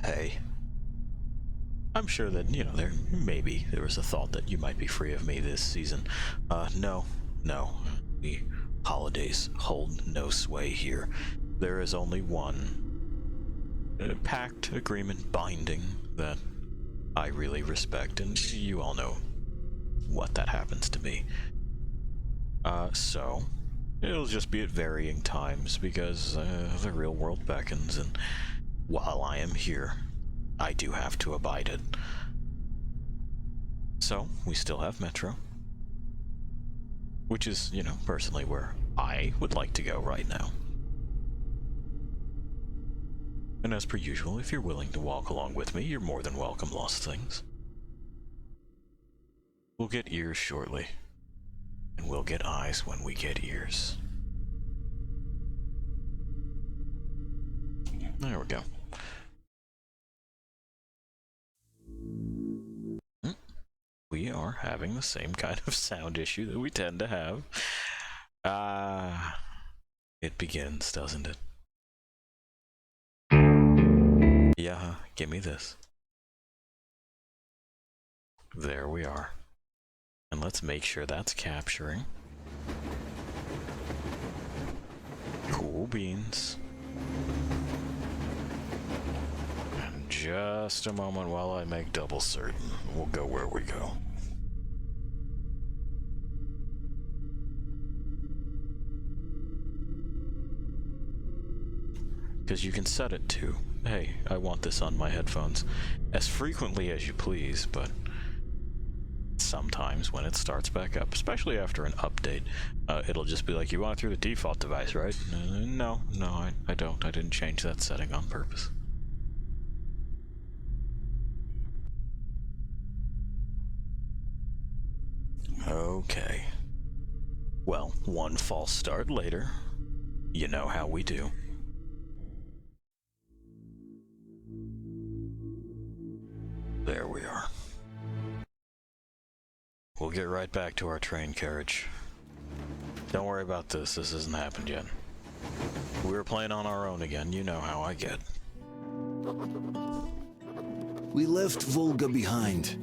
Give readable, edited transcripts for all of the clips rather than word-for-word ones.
Hey. I'm sure that, there was a thought that you might be free of me this season. No. The holidays hold no sway here. There is only one pact, agreement, binding that I really respect, and you all know what that happens to be. So, it'll just be at varying times, because the real world beckons, and while I am here, I do have to abide it. So, we still have Metro. Which is, personally where I would like to go right now. And as per usual, if you're willing to walk along with me, you're more than welcome, Lost Things. We'll get ears shortly. And we'll get eyes when we get ears. There we go. We are having the same kind of sound issue that we tend to have. It begins, doesn't it? Yeah, give me this. There we are. And let's make sure that's capturing. Cool beans. And just a moment while I make double certain. We'll go where we go. Because you can set it to, hey, I want this on my headphones as frequently as you please, but sometimes when it starts back up, especially after an update, it'll just be like, you want it through the default device, right? No, I don't. I didn't change that setting on purpose. Okay. Well, one false start later. You know how we do. There we are. We'll get right back to our train carriage. Don't worry about this. This hasn't happened yet. We were playing on our own again. You know how I get. We left Volga behind.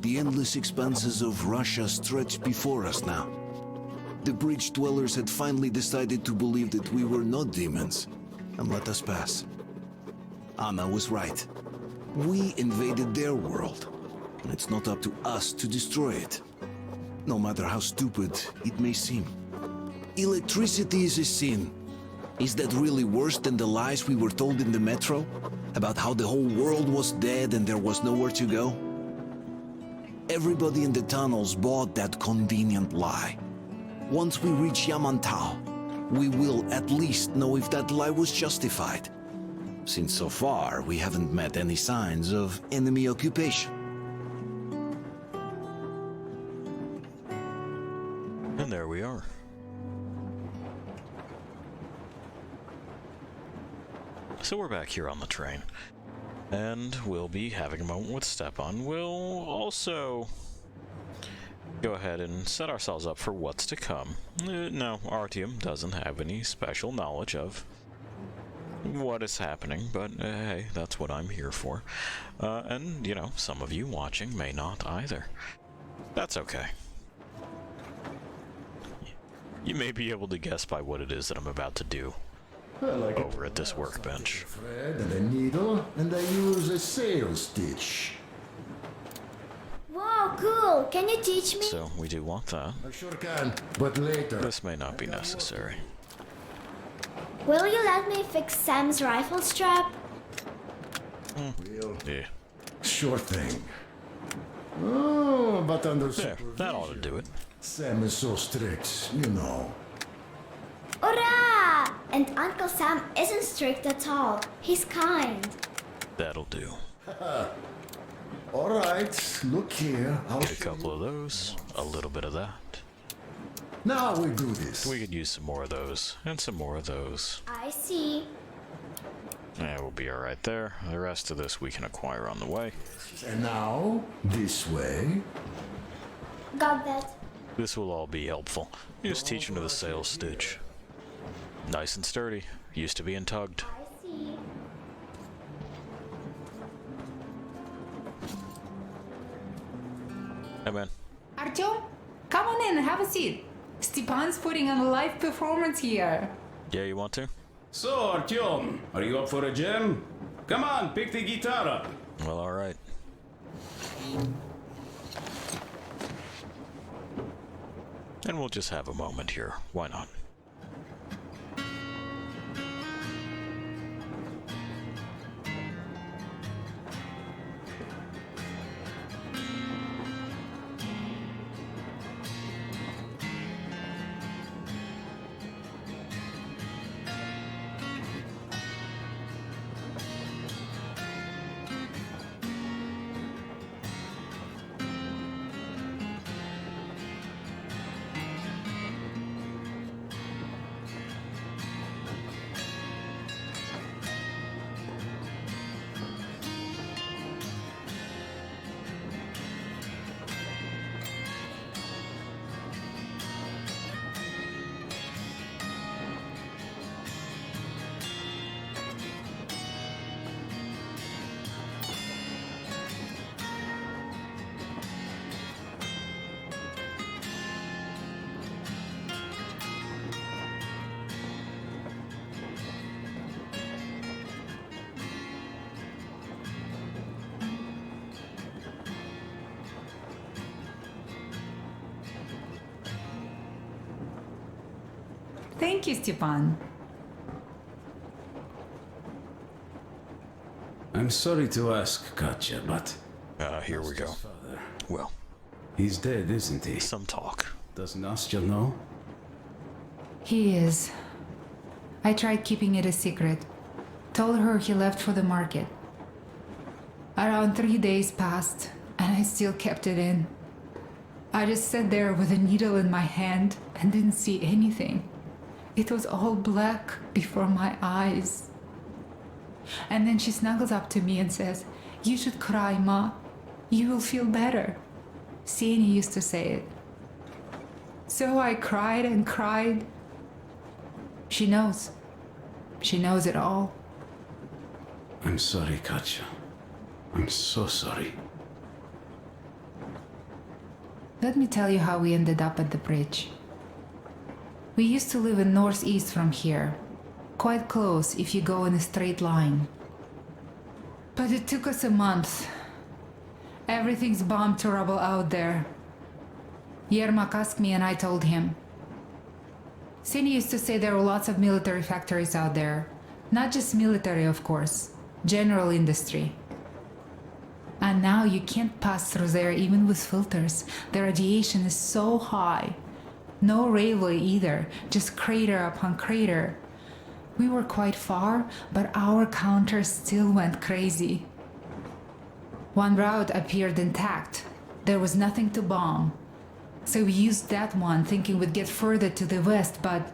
The endless expanses of Russia stretched before us now. The bridge dwellers had finally decided to believe that we were not demons and let us pass. Anna was right. We invaded their world, and it's not up to us to destroy it, no matter how stupid it may seem. Electricity is a sin. Is that really worse than the lies we were told in the metro? About how the whole world was dead and there was nowhere to go? Everybody in the tunnels bought that convenient lie. Once we reach Yamantau, we will at least know if that lie was justified. Since so far, we haven't met any signs of enemy occupation. And there we are. So we're back here on the train. And we'll be having a moment with Stepan. We'll also go ahead and set ourselves up for what's to come. No, Artyom doesn't have any special knowledge of what is happening, but hey, that's what I'm here for. And, some of you watching may not either. That's okay. You may be able to guess by what it is that I'm about to do over at this workbench. Thread and a needle, and I use a sail stitch. Wow, cool! Can you teach me? So, we do want that. I sure can, but later. This may not be necessary. Will you let me fix Sam's rifle strap? Real? Yeah. Sure thing. Oh, but under There, that ought to do it. Sam is so strict, you know. Hurrah! And Uncle Sam isn't strict at all. He's kind. That'll do. All right, look here. I'll Get a couple of those, a little bit of that. Now we do this. We could use some more of those, and some more of those. I see. Yeah, we'll be alright there. The rest of this we can acquire on the way. And now, this way. Got that. This will all be helpful. Just teaching to the sail stitch. Nice and sturdy. Used to being tugged. I see. Hey, man. Artyom, come on in and have a seat. Stepan's putting on a live performance here. Yeah, you want to? So, Artyom, are you up for a jam? Come on, pick the guitar up. Well, alright. And we'll just have a moment here. Why not? Thank you, Stepan. I'm sorry to ask, Katya, but Here we go. father, Well, he's dead, isn't he? some talk. Does Nastya know? He is. I tried keeping it a secret. Told her he left for the market. Around 3 days passed, and I still kept it in. I just sat there with a needle in my hand and didn't see anything. It was all black before my eyes. And then she snuggles up to me and says, "You should cry, Ma. You will feel better." Sienna used to say it. So I cried and cried. She knows. She knows it all. I'm sorry, Katya. I'm so sorry. Let me tell you how we ended up at the bridge. We used to live in northeast from here, quite close if you go in a straight line. But it took us a month. Everything's bombed to rubble out there. Yermak asked me and I told him. Sini used to say there were lots of military factories out there. Not just military, of course. General industry. And now you can't pass through there even with filters. The radiation is so high. No railway either, just crater upon crater. We were quite far, but our counters still went crazy. One route appeared intact. There was nothing to bomb. So we used that one, thinking we'd get further to the west, but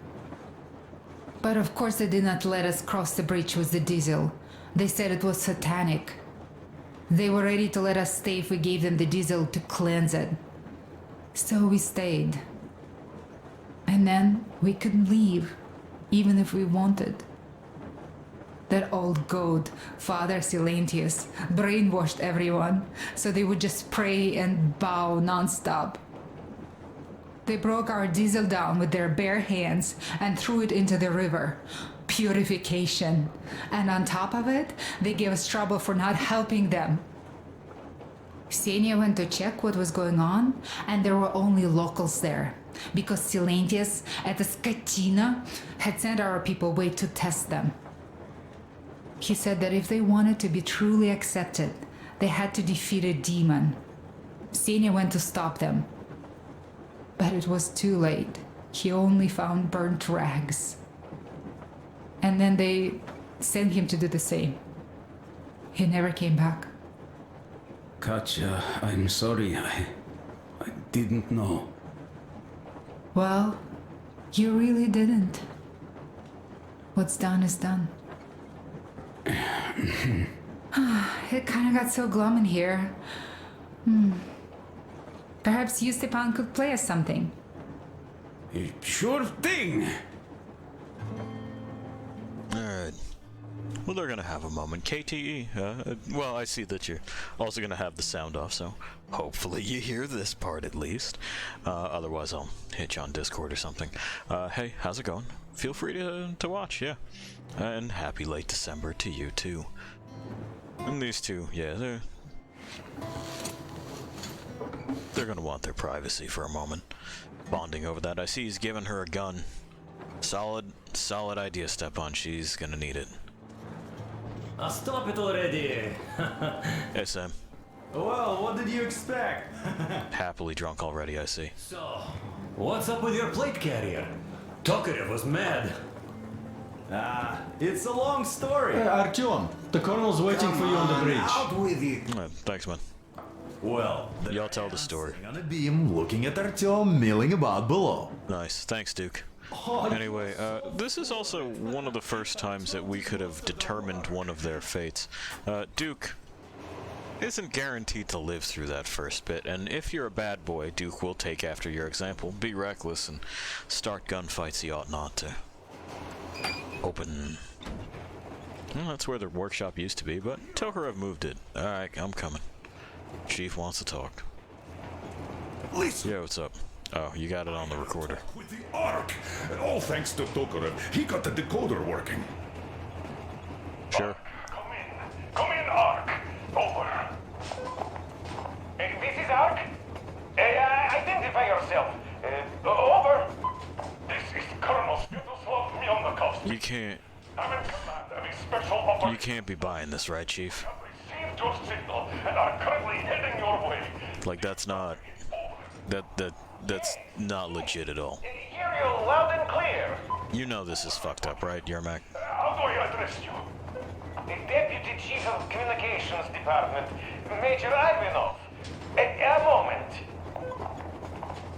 of course they did not let us cross the bridge with the diesel. They said it was satanic. They were ready to let us stay if we gave them the diesel to cleanse it. So we stayed. And then we couldn't leave, even if we wanted. That old goat, Father Silentius, brainwashed everyone, so they would just pray and bow nonstop. They broke our diesel down with their bare hands and threw it into the river. Purification. And on top of it, they gave us trouble for not helping them. Ksenia went to check what was going on, and there were only locals there, because Silentius at the Skatina had sent our people away to test them. He said that if they wanted to be truly accepted, they had to defeat a demon. Ksenia went to stop them. But it was too late. He only found burnt rags. And then they sent him to do the same. He never came back. Katya, I'm sorry. I didn't know. Well, you really didn't. What's done is done. It kind of got so glum in here. Perhaps you, Stepan, could play us something. Sure thing. Alright. Well, they're gonna have a moment. KTE. Well, I see that you're also gonna have the sound off, so hopefully you hear this part at least. Otherwise, I'll hit you on Discord or something. Hey, how's it going? Feel free to watch, yeah. And happy late December to you too. And these two, yeah, they're gonna want their privacy for a moment. Bonding over that. I see he's giving her a gun. Solid idea, Stepan. She's gonna need it. Stop it already! Hey, Sam. Well, what did you expect? Happily drunk already, I see. So, what's up with your plate carrier? Tokarev was mad. It's a long story. Hey, Artyom, the colonel's waiting for you on the bridge. Out with it. Thanks, man. Well, Y'all tell the story. On a beam, looking at Artyom milling about below. Nice. Thanks, Duke. Anyway, this is also one of the first times that we could have determined one of their fates. Duke isn't guaranteed to live through that first bit, and if you're a bad boy, Duke will take after your example, be reckless, and start gunfights he ought not to. Open. Well, that's where the workshop used to be, but Tokarev moved it. Alright, I'm coming. Chief wants to talk. Listen. Yeah, what's up? Oh, you got it on the recorder. With the Ark. All thanks to Tokarev. He got the decoder working. Sure. Come in, Ark. Over. This is Ark. Identify yourself. Over. This is Colonel Svetoslav Mylnikov. You can't. I'm in command of a special operation. You can't be buying this, right, Chief? Received your signal and are currently heading your way. Like, that's not... That's not legit at all. Hear you loud and clear. You know this is fucked up, right, Yermak? How do I address you? The Deputy Chief of Communications Department, Major Ivanov. A moment.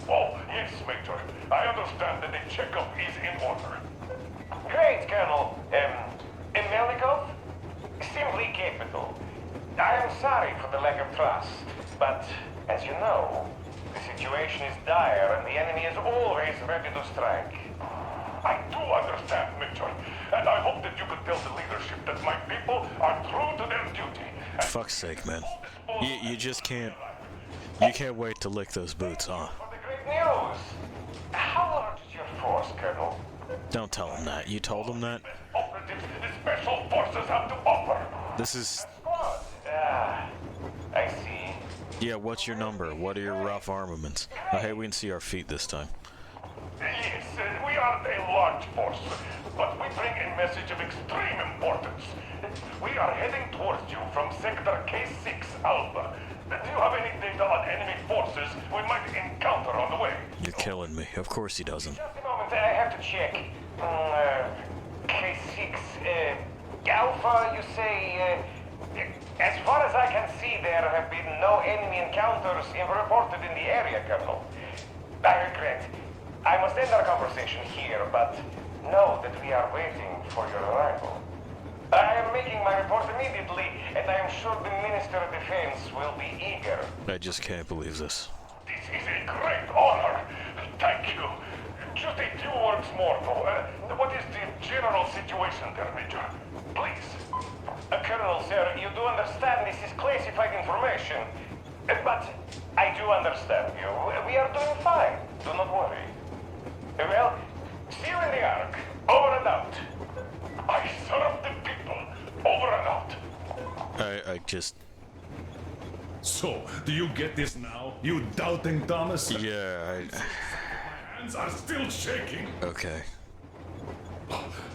Oh, yes, Major. I understand that the checkup is in order. Great, Colonel. Melnikov? Simply capital. I am sorry for the lack of trust, but as you know, the situation is dire and the enemy is always ready to strike. I do understand, Major, and I hope that you could tell the leadership that my people are true to their duty. Fuck's sake, man. You just can't... You can't wait to lick those boots, huh? For the great news! How large is your force, Colonel? Don't tell him that. You told him that? Operatives the special forces have to offer. This is... Squad. I see. Yeah, what's your number? What are your rough armaments? Oh, hey, we can see our feet this time. Yes, we aren't a large force, but we bring a message of extreme importance. We are heading towards you from Sector K6 Alpha. Do you have any data on enemy forces we might encounter on the way? You're killing me. Of course he doesn't. Just a moment, I have to check. K6, Alpha, you say, as far as I can see, there have been no enemy encounters reported in the area, Colonel. I regret. I must end our conversation here, but know that we are waiting for your arrival. I am making my report immediately, and I am sure the Minister of Defense will be eager. I just can't believe this. This is a great honor. Thank you. Just a few words more, though. What is the general situation there, Major? Please. Colonel, sir, you do understand this is classified information. But I do understand you. We are doing fine. Do not worry. Well, see you in the Ark. Over and out. I serve the people. Over and out. I just... So, do you get this now, you doubting Thomas? Yeah, My hands are still shaking. Okay.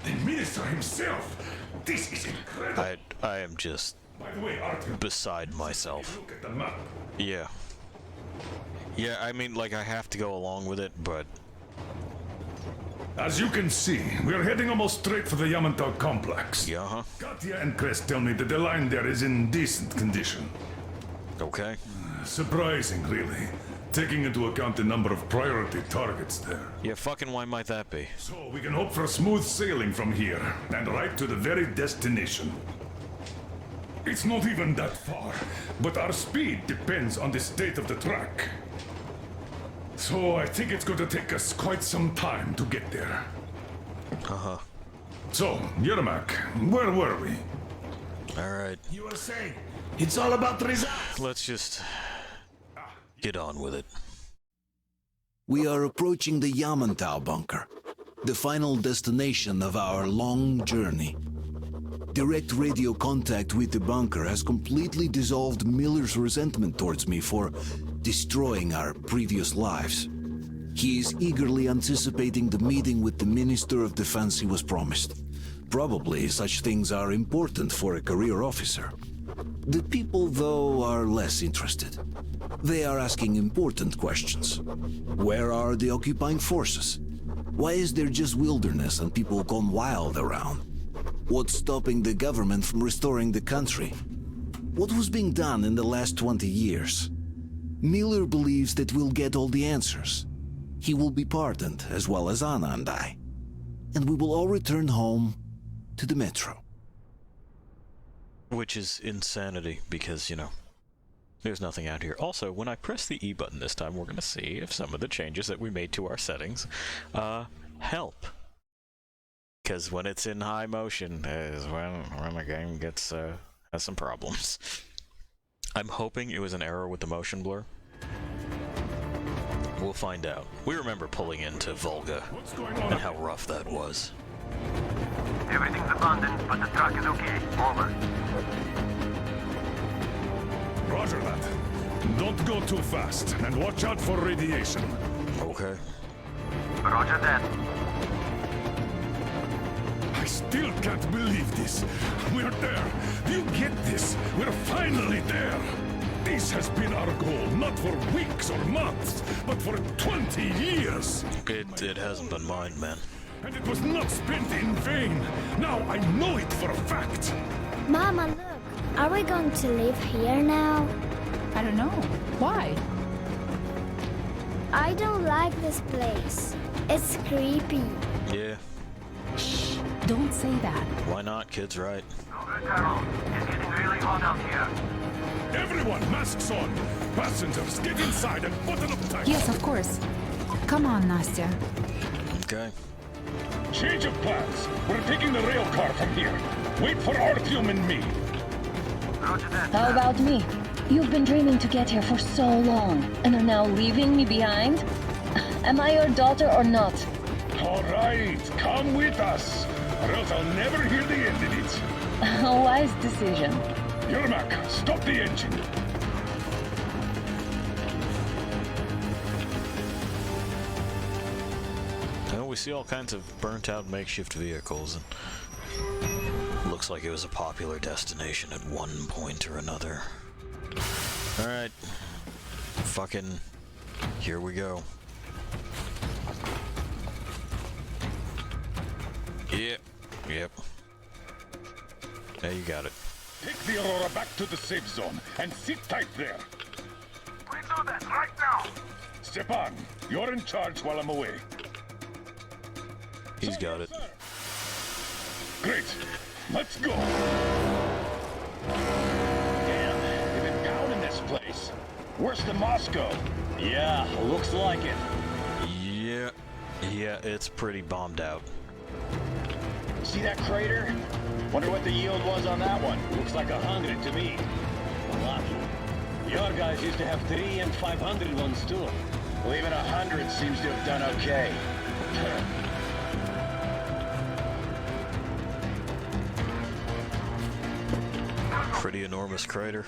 The minister himself. This is incredible. I am just By the way, Arthur, beside myself. look at the map. Yeah. Yeah, I mean, like, I have to go along with it, but... As you can see, we are heading almost straight for the Yamantau complex. Yeah, huh? Katya and Crest tell me that the line there is in decent condition. Okay. Surprising, really, taking into account the number of priority targets there. Yeah, fucking why might that be? So we can hope for smooth sailing from here, and right to the very destination. It's not even that far, but our speed depends on the state of the track. So I think it's going to take us quite some time to get there. Uh-huh. So, Yermak, where were we? Alright, You were saying it's all about results. let's just get on with it. We are approaching the Yamantau bunker, the final destination of our long journey. Direct radio contact with the bunker has completely dissolved Miller's resentment towards me for destroying our previous lives. He is eagerly anticipating the meeting with the Minister of Defense he was promised. Probably such things are important for a career officer. The people, though, are less interested. They are asking important questions. Where are the occupying forces? Why is there just wilderness and people gone wild around? What's stopping the government from restoring the country? What was being done in the last 20 years? Miller believes that we'll get all the answers. He will be pardoned, as well as Anna and I. And we will all return home to the metro. Which is insanity, because, you know, there's nothing out here. Also, when I press the E button this time, we're going to see if some of the changes that we made to our settings help. Because when it's in high motion is when the game gets has some problems. I'm hoping it was an error with the motion blur. We'll find out. We remember pulling into Volga and how rough that was. Everything's abandoned, but the truck is okay. Over. Roger that. Don't go too fast, and watch out for radiation. Okay. Roger that. I still can't believe this. We're there. Do you get this? We're finally there. This has been our goal, not for weeks or months, but for 20 years. It hasn't been mine, man. And it was not spent in vain. Now I know it for a fact. Mama, look. Are we going to live here now? I don't know. Why? I don't like this place. It's creepy. Yeah, Shh. Don't say that. why not? Kid's right. Carol, it's getting really hot out here. Everyone, masks on. Passengers, get inside and button up tight. Yes, of course. Come on, Nastya. Okay. Change of plans. We're taking the rail car from here. Wait for Artyom and me. Roger that. How about me? You've been dreaming to get here for so long, and are now leaving me behind? Am I your daughter or not? All right, come with us, or else I'll never hear the end of it. A wise decision. Yermak, stop the engine. Well, we see all kinds of burnt-out makeshift vehicles, and looks like it was a popular destination at one point or another. Alright. Fucking... here we go. Yep. Yep. Yeah, you got it. Take the Aurora back to the safe zone and sit tight there. We do that right now. Stepan, you're in charge while I'm away. He's got it. Great. Let's go. Damn, they've been pounding this place. Worse than Moscow. Yeah, looks like it. Yeah. Yeah, it's pretty bombed out. See that crater? Wonder what the yield was on that one. Looks like 100 to me. A lot. Your guys used to have 3 and 500 ones too. Well, even 100 seems to have done okay. Pretty enormous crater.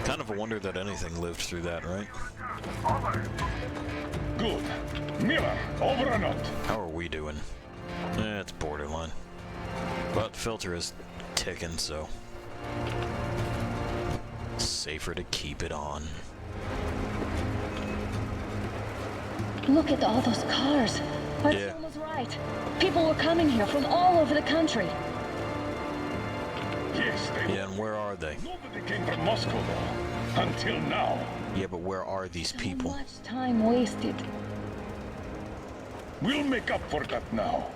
Kind of a wonder that anything lived through that, right? Good. Miller, over or not? How are we doing? It's borderline. But filter is ticking, so safer to keep it on. Look at all those cars. Artyom was right. People were coming here from all over the country. Yes, they Yeah, and where are they? Nobody came from Moscow, though. Until now. Yeah, but where are these people? Much time wasted. We'll make up for that now.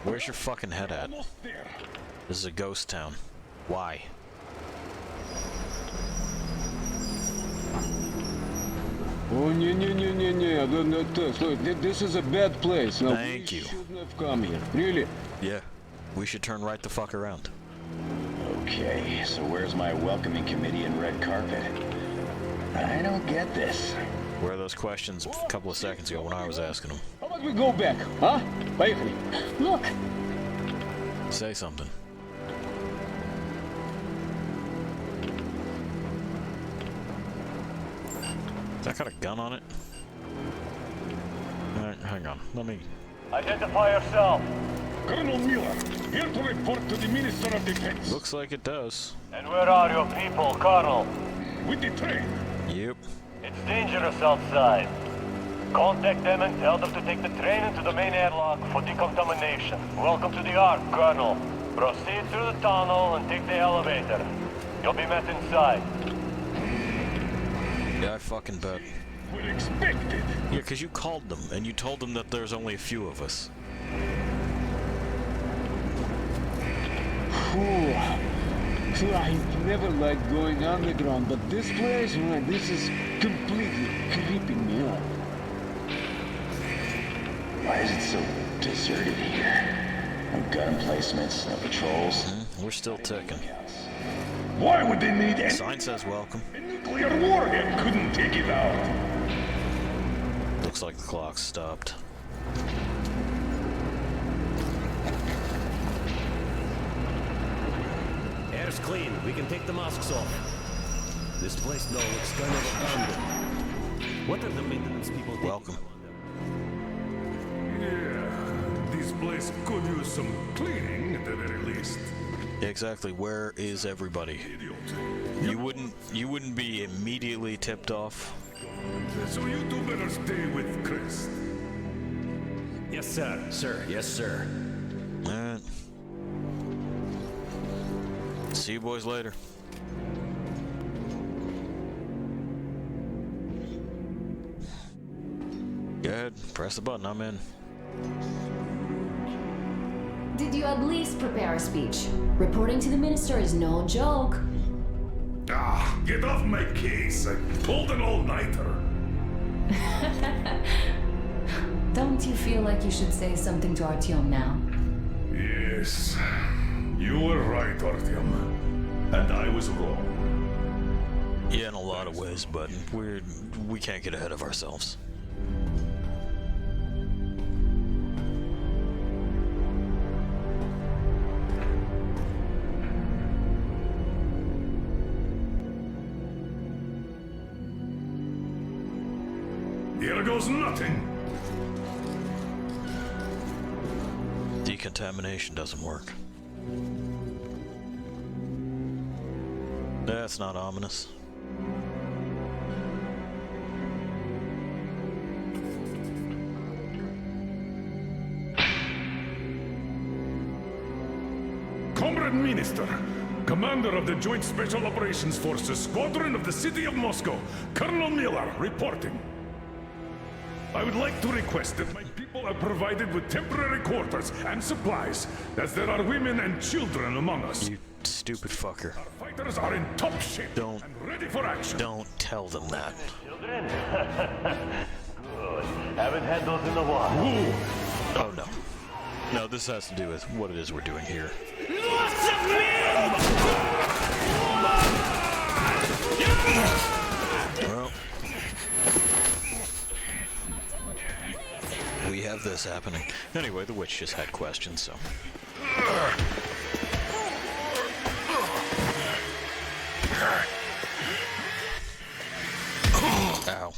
Where's your fucking head at? Almost there. This is a ghost town. Why? Oh, no. This is a bad place. No, Thank you. Shouldn't have come here. Really? Yeah, we should turn right the fuck around. Okay, so where's my welcoming committee and red carpet? I don't get this. Where are those questions a couple of seconds ago when I was asking them? How about we go back, huh? Поехали. Look, Say something. Has that got a gun on it? Hang on, let me... Identify yourself. Colonel Miller, here to report to the Minister of Defense. Looks like it does. And where are your people, Colonel? With the train. Yep. It's dangerous outside. Contact them and tell them to take the train into the main airlock for decontamination. Welcome to the Ark, Colonel. Proceed through the tunnel and take the elevator. You'll be met inside. Yeah, I fucking bet. We're expected. Yeah, because you called them, and you told them that there's only a few of us. So I never liked going underground, but this place, man, this is completely creeping me out. Why is it so deserted here? No gun placements, no patrols. We're still ticking. Why would they need any... Sign says welcome. A nuclear warhead couldn't take it out. Looks like the clock stopped. Air's clean. We can take the masks off. This place now looks kind of abandoned. What are the maintenance people doing? Welcome. Yeah, this place could use some cleaning at the very least. Exactly. Where is everybody? You wouldn't be immediately tipped off. So you two better stay with Chris. Yes, sir. Sir, yes, sir. Alright. See you boys later. Go ahead, press the button, I'm in. Did you at least prepare a speech? Reporting to the minister is no joke. Ah, get off my case. I pulled an all-nighter. Don't you feel like you should say something to Artyom now? Yes, you were right, Artyom. And I was wrong. Yeah, in a lot of ways, but we can't get ahead of ourselves. Here goes nothing. Decontamination doesn't work. That's not ominous. Comrade Minister, Commander of the Joint Special Operations Forces, Squadron of the City of Moscow, Colonel Miller, reporting. I would like to request that my people are provided with temporary quarters and supplies, as there are women and children among us. You stupid fucker. Our fighters are in top shape Don't- and ready for action. Don't tell them that. Children? Good. Haven't had those in a while. Ooh, Oh no. No, this has to do with what it is we're doing here. Well, we have this happening. Anyway, the witch just had questions, so. Ow.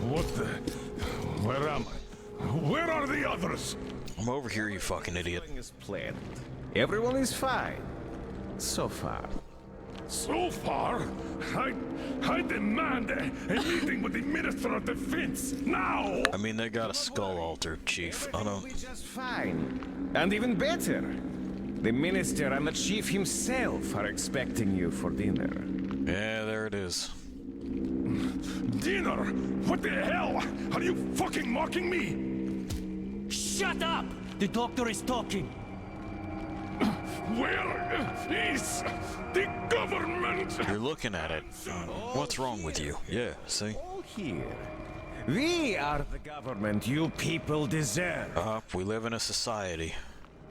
what the... Where am I? Where are the others? I'm over here, you fucking idiot. Everything is planned. Everyone is fine. So far. So far, I demand a meeting with the Minister of Defense, now! I mean, they got a skull altar, Chief. I don't... Just fine. And even better, the Minister and the Chief himself are expecting you for dinner. Yeah, there it is. Dinner? What the hell? Are you fucking mocking me? Shut up! The doctor is talking. Where is the government? You're looking at it. What's wrong with you? Yeah, see? All here. We are the government you people deserve. We live in a society.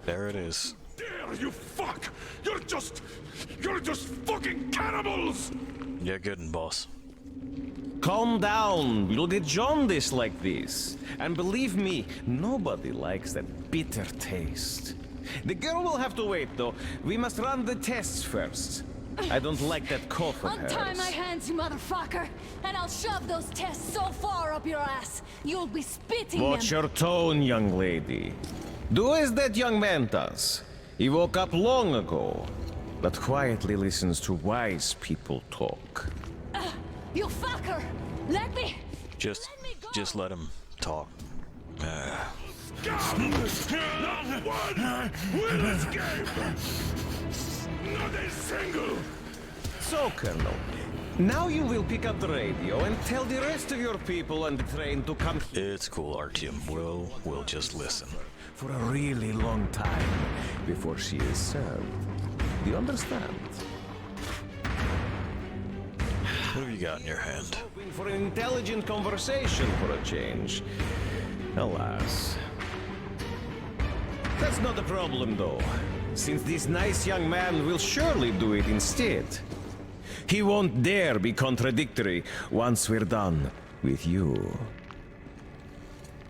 There it is. Dare you fuck! You're just fucking cannibals! Yeah, good and boss. Calm down. You'll get jaundice like this. And believe me, nobody likes that bitter taste. The girl will have to wait, though. We must run the tests first. I don't like that cough of hers. Untie my hands, you motherfucker, and I'll shove those tests so far up your ass, you'll be spitting Watch them. your tone, young lady. Do as that young man does. He woke up long ago, but quietly listens to wise people talk. You fucker! Let me... Just let him talk. Not one will escape! Not a single! So, Colonel, now you will pick up the radio and tell the rest of your people on the train to come here. It's cool, Artyom. We'll just listen. For a really long time before she is served. Do you understand? What have you got in your hand? Hoping for an intelligent conversation for a change. Alas. That's not a problem, though, since this nice young man will surely do it instead. He won't dare be contradictory once we're done with you.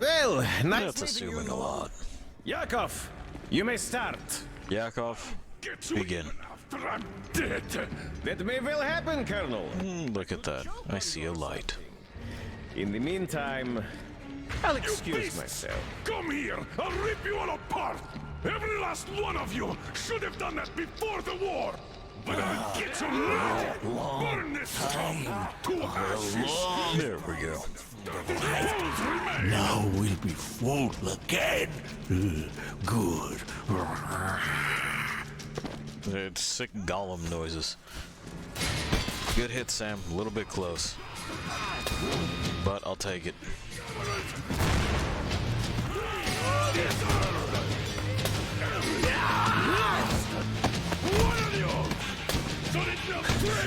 Well, nice. That's assuming a lot. Yakov, you may start. Yakov, begin. After I'm dead. That may well happen, Colonel. Look at that. I see a light. In the meantime, I'll excuse myself. Come here! I'll rip you all apart! Every last one of you should have done that before the war! But I'll get you now! Burn this town to ashes! There we go. Now we'll be full again. Good. It's sick golem noises. Good hit, Sam. A little bit close. But I'll take it.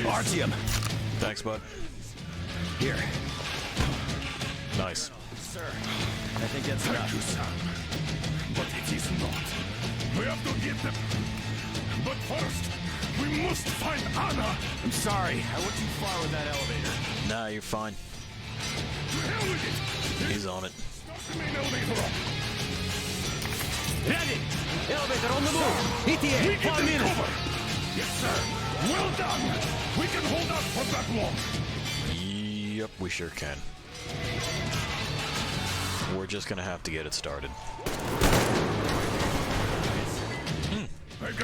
Artyom! Thanks, bud. Here. Nice. Sir, I think that's enough. You, son. But it is not. We have to get them. But first, we must find Anna. I'm sorry, I went too far with that elevator. Nah, you're fine. To hell with it. He's on it. Start the main elevator up. Ready! Elevator on the move! ETA, We get 5 them minutes! cover. Yes, sir. Well done. We can hold out for that long. Yep, we sure can. We're just gonna have to get it started.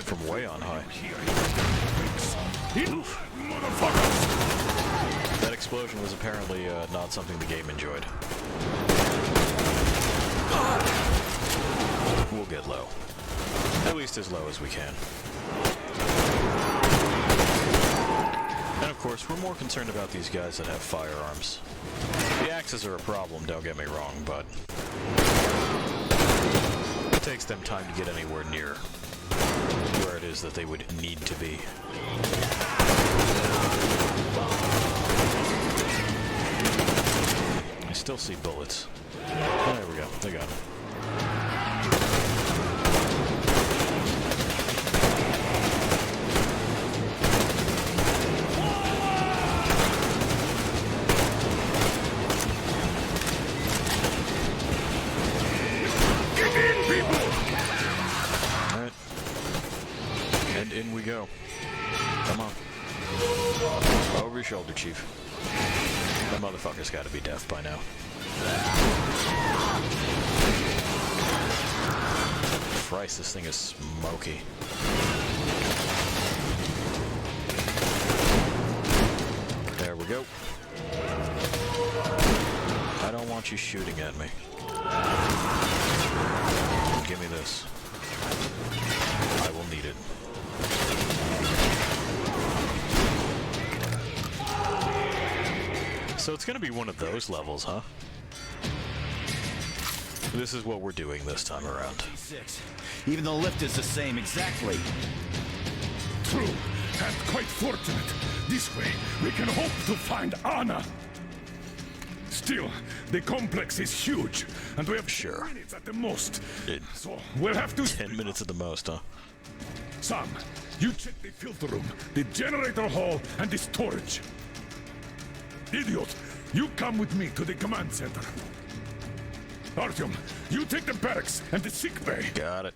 From way on high. Oof. Motherfuckers! That explosion was apparently not something the game enjoyed. We'll get low. At least as low as we can. And of course, we're more concerned about these guys that have firearms. The axes are a problem, don't get me wrong, but it takes them time to get anywhere near where it is that they would need to be. I still see bullets. Oh, there we go. They got him. In we go. Come on. Over your shoulder, Chief. That motherfucker's gotta be deaf by now. Christ, this thing is smoky. we go. I don't want you shooting at me. Give me this. I will need it. So it's gonna be one of those levels, huh? This is what we're doing this time around. Even the lift is the same, exactly. True, and quite fortunate. This way, we can hope to find Anna. Still, the complex is huge, and we have 10 minutes at the most. So we'll have to... 10 minutes at the most, huh? Sam, you check the filter room, the generator hall, and the storage. Idiot, you come with me to the command center. Artyom, you take the barracks and the sick bay. Got it.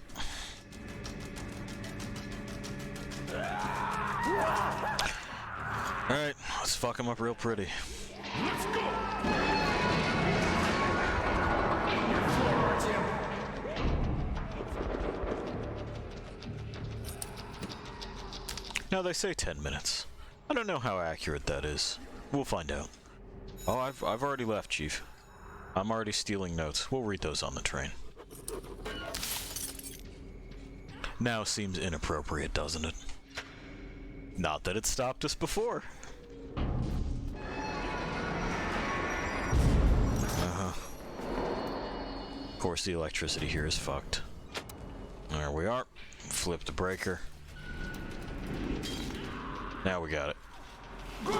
Alright, let's fuck him up real pretty. Let's go! Now they say 10 minutes. I don't know how accurate that is. We'll find out. Oh, I've already left, Chief. I'm already stealing notes. We'll read those on the train. Now seems inappropriate, doesn't it? Not that it stopped us before. Of course, the electricity here is fucked. There we are. Flip the breaker. Now we got it.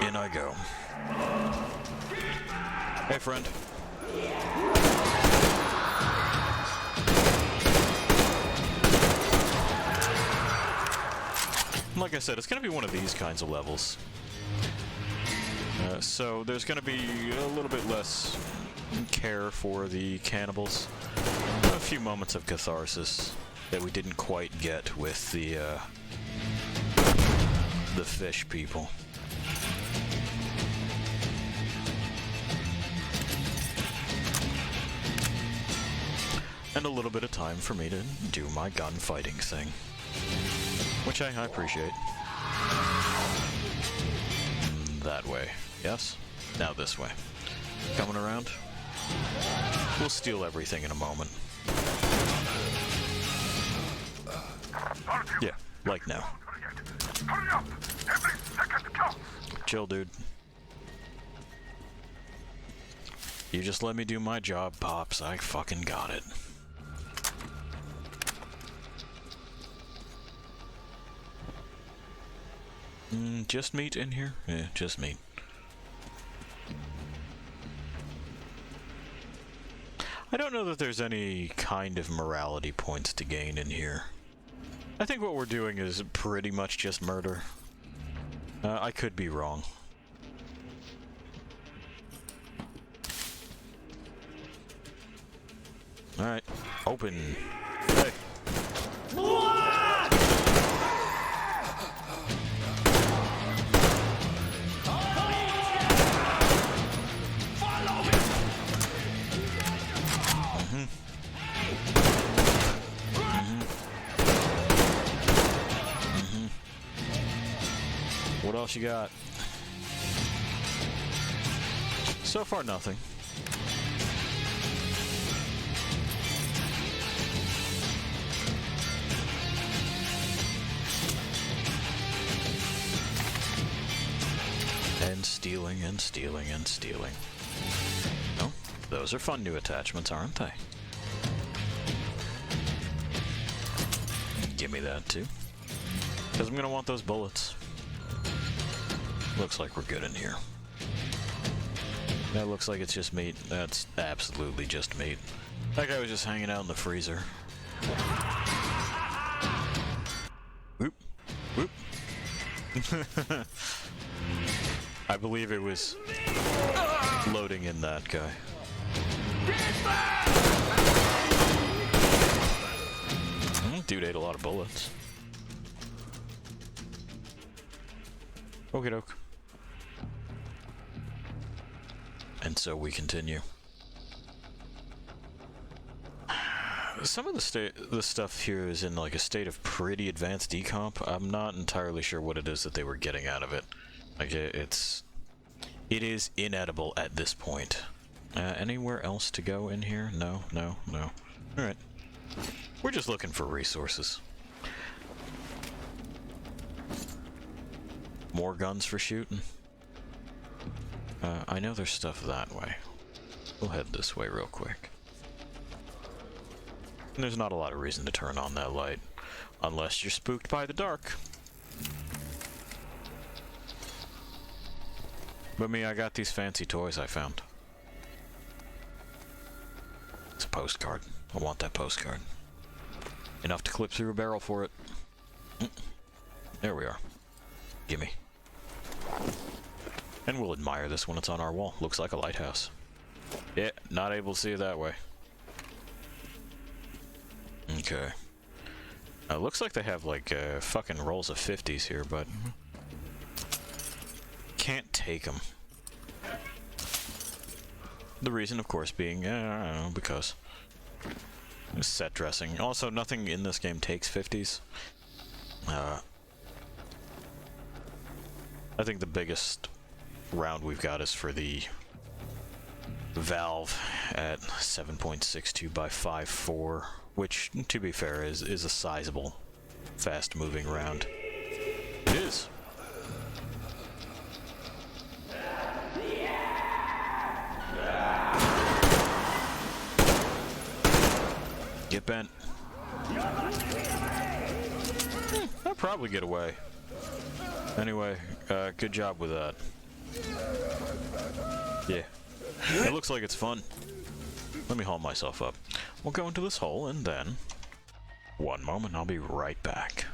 In I go. Hey, friend. Like I said, it's going to be one of these kinds of levels. So there's going to be a little bit less care for the cannibals. A few moments of catharsis that we didn't quite get with the fish people. And a little bit of time for me to do my gunfighting thing. Which I appreciate. That way. Yes? Now this way. Coming around? We'll steal everything in a moment. Yeah, like now. Hurry up! Every second counts! Chill, dude. You just let me do my job, Pops. I fucking got it. Just meat in here? Yeah, just meat. I don't know that there's any kind of morality points to gain in here. I think what we're doing is pretty much just murder. I could be wrong. Alright, open. Hey. What else you got? So far, nothing. And stealing and stealing and stealing. Oh, those are fun new attachments, aren't they? Give me that too. Because I'm going to want those bullets. Looks like we're good in here. That looks like it's just meat. That's absolutely just meat. That guy was just hanging out in the freezer. Whoop. Whoop. I believe it was loading in that guy. Dude ate a lot of bullets. Okie doke. And so we continue. Some of the stuff here is in like a state of pretty advanced decomp. I'm not entirely sure what it is that they were getting out of it. Like it's It is inedible at this point. Anywhere else to go in here? No, no, no. Alright. We're just looking for resources. More guns for shooting. I know there's stuff that way. We'll head this way real quick. And there's not a lot of reason to turn on that light. Unless you're spooked by the dark. But me, I got these fancy toys I found. It's a postcard. I want that postcard. Enough to clip through a barrel for it. There we are. Gimme. And we'll admire this when it's on our wall. Looks like a lighthouse. Yeah, not able to see it that way. Okay. Looks like they have like fucking rolls of 50s here, but can't take them. The reason, of course, being, I don't know, because set dressing. Also, nothing in this game takes 50s. I think the biggest round we've got is for the Valve at 7.62 by 5.4, which, to be fair, is a sizable, fast-moving round. It is. Get bent. I'll probably get away. Anyway, good job with that. Yeah. It looks like it's fun. Let me haul myself up. We'll go into this hole and then... One moment, I'll be right back.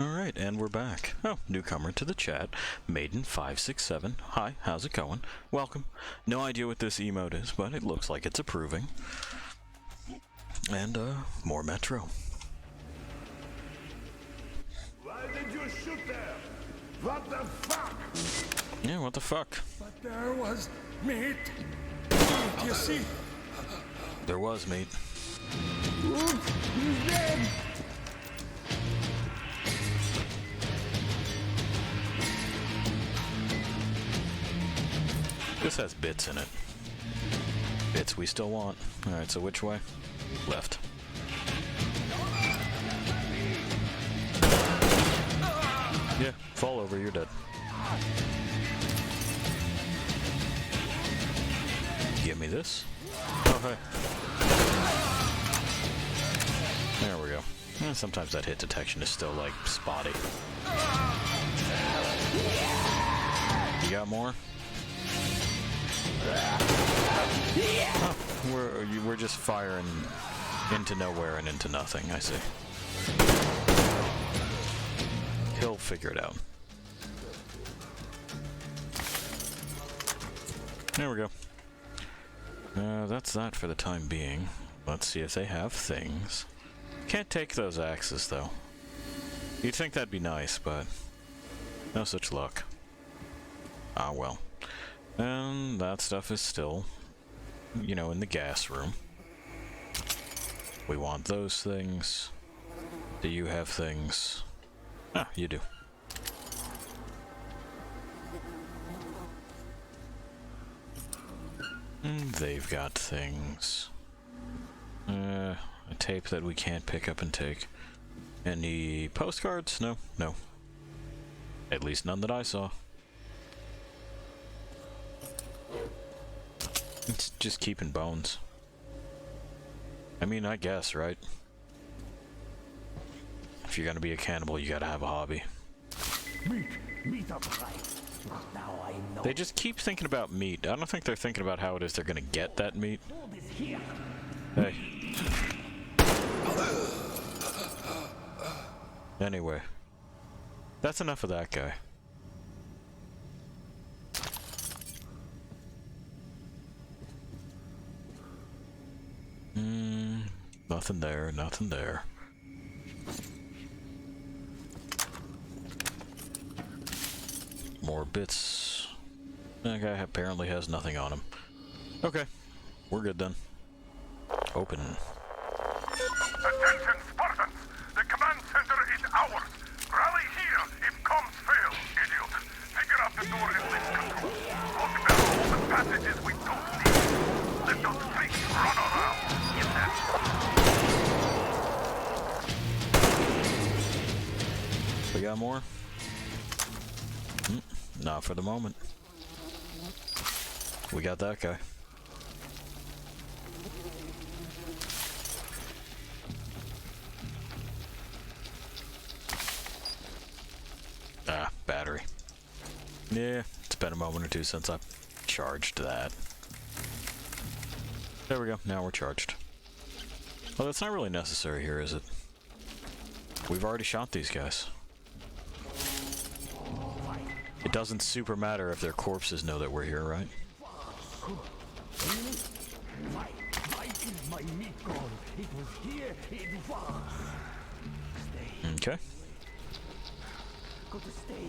Alright, and we're back. Oh, newcomer to the chat, Maiden567. Hi, how's it going? Welcome. No idea what this emote is, but it looks like it's approving. And, more Metro. Why did you shoot them? What the fuck? Yeah, what the fuck? But there was meat. You see? There was meat. Oops, he's dead. This has bits in it. Bits we still want. Alright, so which way? Left. Yeah, fall over, you're dead. Give me this. Oh, hey. There we go. Sometimes that hit detection is still, like, spotty. You got more? Oh, we're just firing into nowhere and into nothing, I see. He'll figure it out. There we go. That's that for the time being. Let's see if they have things. Can't take those axes, though. You'd think that'd be nice, but no such luck. Ah, well. And that stuff is still, you know, in the gas room. We want those things. Do you have things? Ah, you do. And they've got things. A tape that we can't pick up and take. Any postcards? No, no. At least none that I saw. It's just keeping bones. I mean, I guess, right? If you're gonna be a cannibal, you gotta have a hobby. Meat up high. Now I know. They just keep thinking about meat. I don't think they're thinking about how it is they're gonna get that meat. Hey. Anyway. That's enough of that guy. Nothing there, nothing there. More bits. That guy apparently has nothing on him. Okay, we're good then. Open. Attention, Spartans! The command center is ours! Rally here if comms fail, idiot! Figure out the door and lift control. Look down the passages we don't need. Let those freaks run around! Get that! We got more? Not for the moment. We got that guy. Ah, battery. Yeah, it's been a moment or two since I've charged that. There we go, now we're charged. Well, that's not really necessary here, is it? We've already shot these guys. It doesn't super matter if their corpses know that we're here, right? Okay.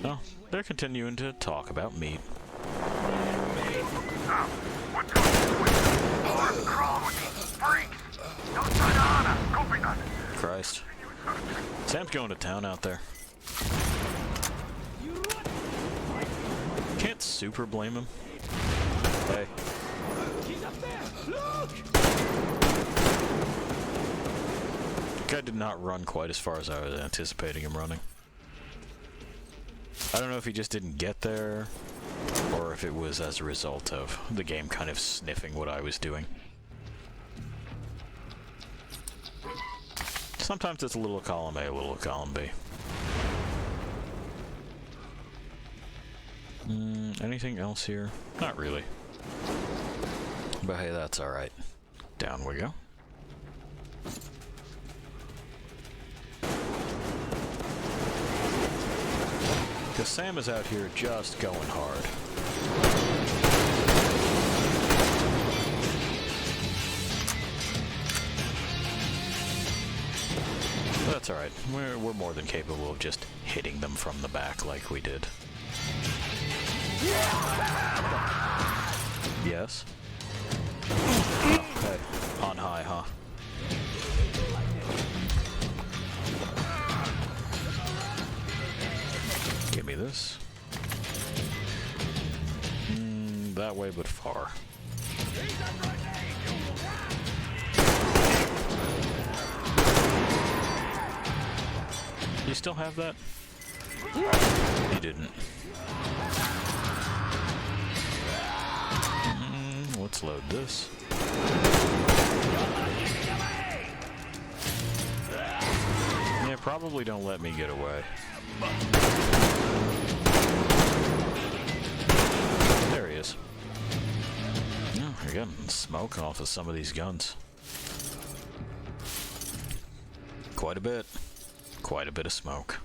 Oh, they're continuing to talk about meat. Christ. Sam's going to town out there. Can't super blame him. Hey. The guy did not run quite as far as I was anticipating him running. I don't know if he just didn't get there, or if it was as a result of the game kind of sniffing what I was doing. Sometimes it's a little column A, a little column B. Anything else here? Not really. But hey, that's alright. Down we go. Because Sam is out here just going hard. But that's alright. We're more than capable of just hitting them from the back like we did. Yes. Okay. On high, huh? Give me this. That way, but far. You still have that? You didn't. Let's load this. Yeah, probably don't let me get away. There he is. Oh, we're getting smoke off of some of these guns. Quite a bit. Quite a bit of smoke.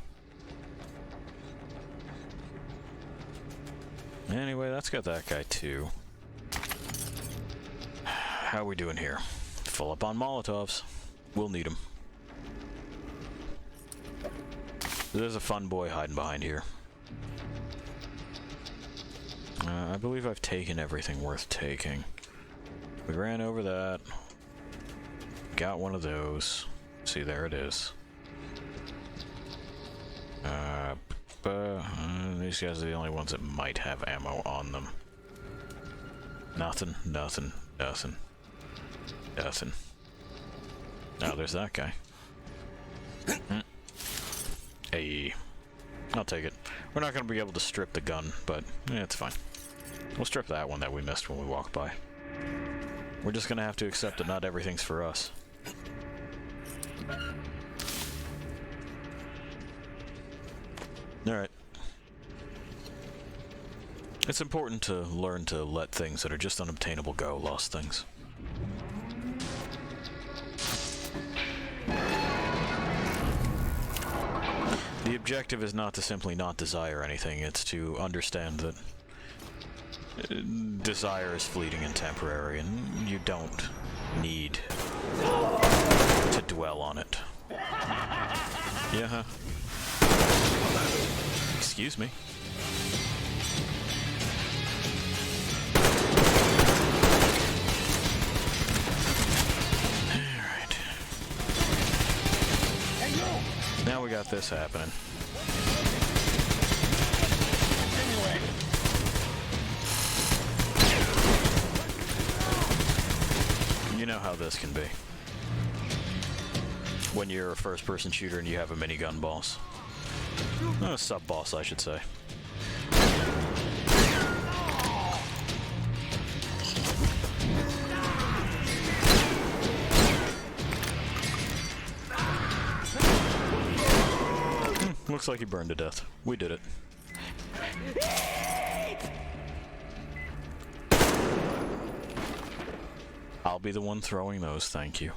Anyway, that's got that guy too. How are we doing here? Full up on Molotovs. We'll need them. There's a fun boy hiding behind here. I believe I've taken everything worth taking. We ran over that. Got one of those. See, there it is. These guys are the only ones that might have ammo on them. Nothing, nothing, nothing. Nothing. Now there's that guy. Hey. I'll take it. We're not going to be able to strip the gun, but it's fine. We'll strip that one that we missed when we walked by. We're just going to have to accept that not everything's for us. Alright. It's important to learn to let things that are just unobtainable go, lost things. The objective is not to simply not desire anything, it's to understand that desire is fleeting and temporary, and you don't need to dwell on it. Yeah. Excuse me. Alright. Now we got this happening. You know how this can be. When you're a first-person shooter and you have a minigun boss. A sub-boss, I should say. Looks like he burned to death. We did it. I'll be the one throwing those, thank you.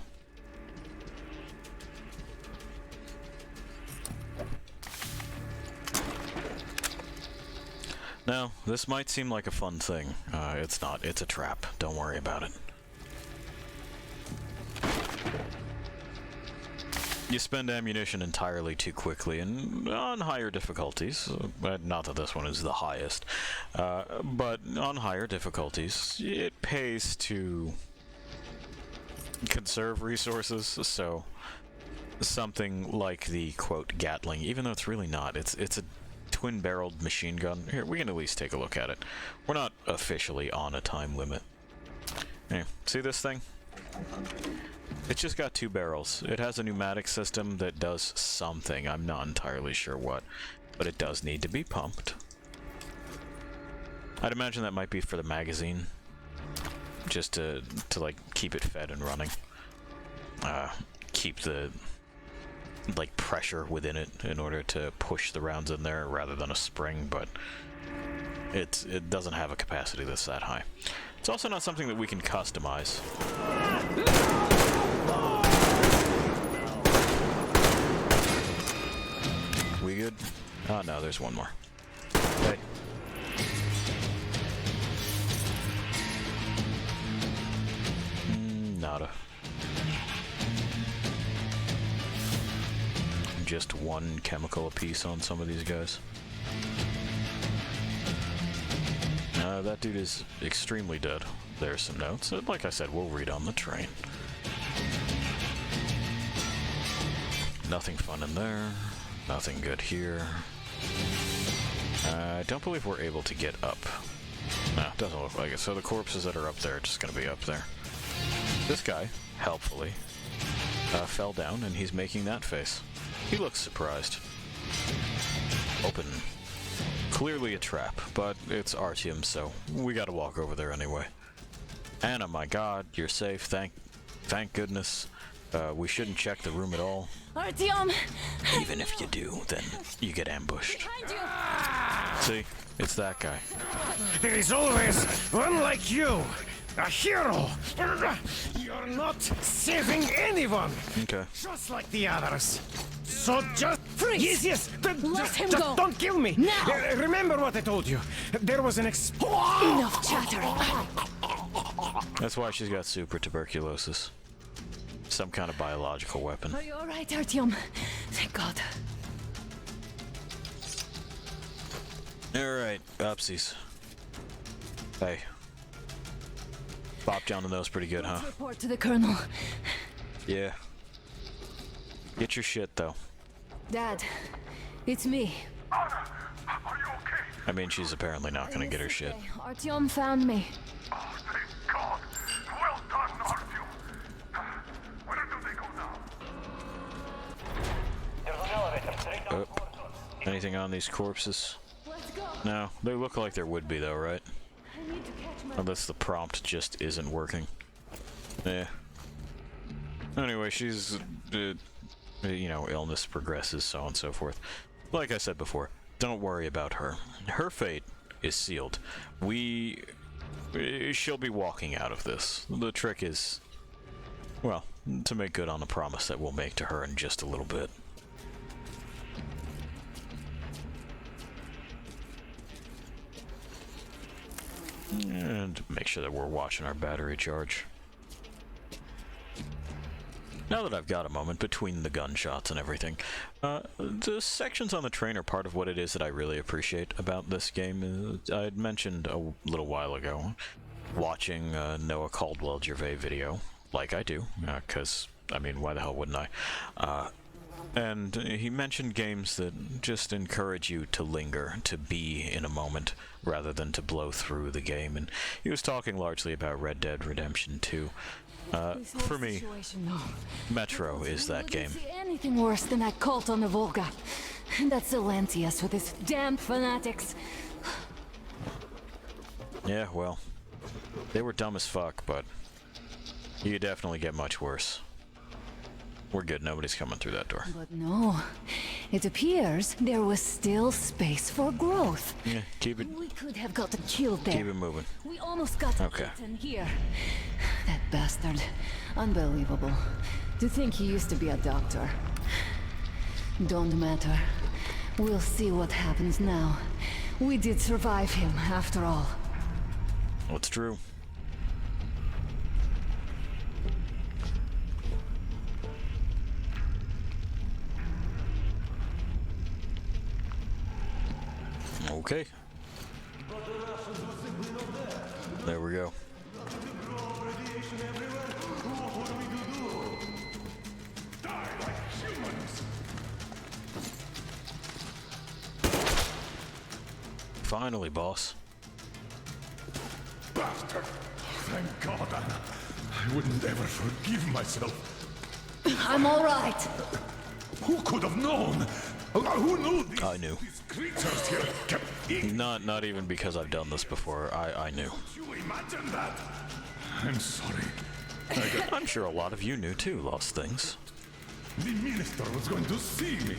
Now, this might seem like a fun thing. It's not. It's a trap. Don't worry about it. You spend ammunition entirely too quickly, and on higher difficulties, not that this one is the highest, but on higher difficulties, it pays to conserve resources, so something like the, quote, Gatling, even though it's really not, it's a twin-barreled machine gun. Here, we can at least take a look at it. We're not officially on a time limit. Hey, see this thing? It's just got 2 barrels. It has a pneumatic system that does something. I'm not entirely sure what, but it does need to be pumped. I'd imagine that might be for the magazine, just to like keep it fed and running. Keep the like pressure within it in order to push the rounds in there rather than a spring, but it doesn't have a capacity that's that high. It's also not something that we can customize. We good? Oh no, there's one more. Okay. Nada. Just 1 chemical apiece on some of these guys. That dude is extremely dead. There's some notes. Like I said, we'll read on the train. Nothing fun in there. Nothing good here. I don't believe we're able to get up. No, it doesn't look like it. So the corpses that are up there are just going to be up there. This guy, helpfully, fell down and he's making that face. He looks surprised. Open. Clearly a trap, but it's Artyom, so we gotta walk over there anyway. Anna, my god, you're safe. Thank goodness. We shouldn't check the room at all. Artyom! Even if you do, then you get ambushed. See? It's that guy. There is always one like you, a hero. You're not saving anyone. Okay. Just like the others. So just freeze. Yes. Let him just go. Don't kill me. Now. Remember what I told you. There was an Enough chattering. That's why she's got super tuberculosis. Some kind of biological weapon. Are you alright, Artyom? Thank God. Alright, upsies. Hey. Bopped down the nose pretty good, huh? Report to the Colonel. Yeah. Get your shit, though. Dad, it's me. I mean, she's apparently not gonna get her shit. Artyom found me. Anything on these corpses? No, they look like there would be though, right? Unless the prompt just isn't working. Yeah. Anyway, she's, you know, illness progresses, so on and so forth. Like I said before, don't worry about her. Her fate is sealed. She'll be walking out of this. The trick is, well, to make good on the promise that we'll make to her in just a little bit. And make sure that we're watching our battery charge. Now that I've got a moment between the gunshots and everything, the sections on the train are part of what it is that I really appreciate about this game. I had mentioned a little while ago watching Noah Caldwell-Gervais video, like I do, because, I mean, why the hell wouldn't I? And he mentioned games that just encourage you to linger, to be in a moment, rather than to blow through the game. And he was talking largely about Red Dead Redemption 2. For me, Metro is that game. See anything worse than that cult on the Volga. And that Silencius with his damn fanatics. Yeah, well, they were dumb as fuck, but you could definitely get much worse. We're good, nobody's coming through that door. But no, it appears there was still space for growth. Yeah, keep it. We could have gotten killed there. Keep it moving. We almost got in here. That bastard. Unbelievable. To think he used to be a doctor. Don't matter. We'll see what happens now. We did survive him, after all. What's true? Okay. There we go. Finally, boss. Bastard! Thank God, Anna. I wouldn't ever forgive myself. I'm all right. Who could have known? Who knew these, I knew. These creatures here kept eating? Not even because I've done this before. I knew. You imagine that? I'm sorry. I'm sure a lot of you knew too, Lost Things. The minister was going to see me.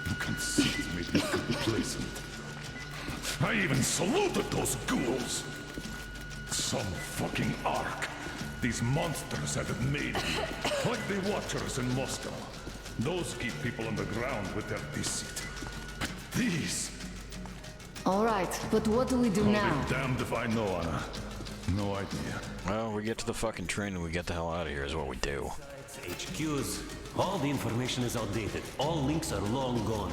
You conceit made me complacent. I even saluted those ghouls. Some fucking ark. These monsters had it made me. Like the Watchers in Moscow. Those keep people on the ground with their deceit. But these... All right, but what do we do now? I'll be damned if I know, Anna. No idea. Well, we get to the fucking train and we get the hell out of here is what we do. HQs. All the information is outdated. All links are long gone.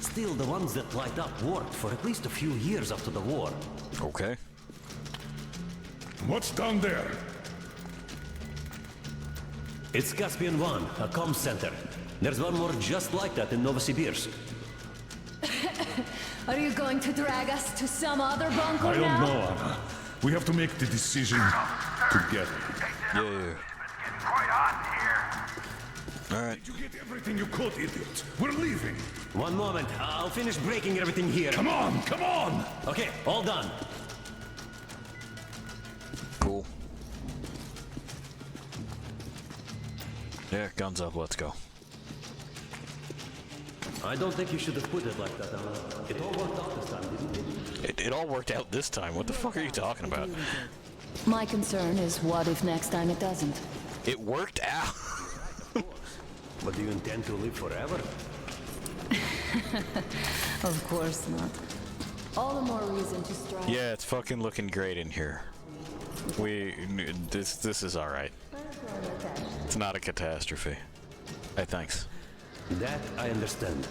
Still, the ones that light up worked for at least a few years after the war. Okay. What's down there? It's Caspian 1, a comm center. There's one more just like that in Novosibirsk. Are you going to drag us to some other bunker I don't now? know, Anna. We have to make the decision together. Yeah. Quite hot here. All right. Did you get everything you could, idiot? We're leaving. One moment, I'll finish breaking everything here. Come on, come on! Okay, all done. Cool. Yeah, guns up, let's go. I don't think you should have put it like that, Anna. It all worked out this time, didn't it? It all worked out this time. What the fuck are you talking about? My concern is what if next time it doesn't? It worked out. But do you intend to live forever? Of course not. All the more reason to strive. Yeah, it's fucking looking great in here. This is all right. It's not a catastrophe. Hey, thanks. That I understand.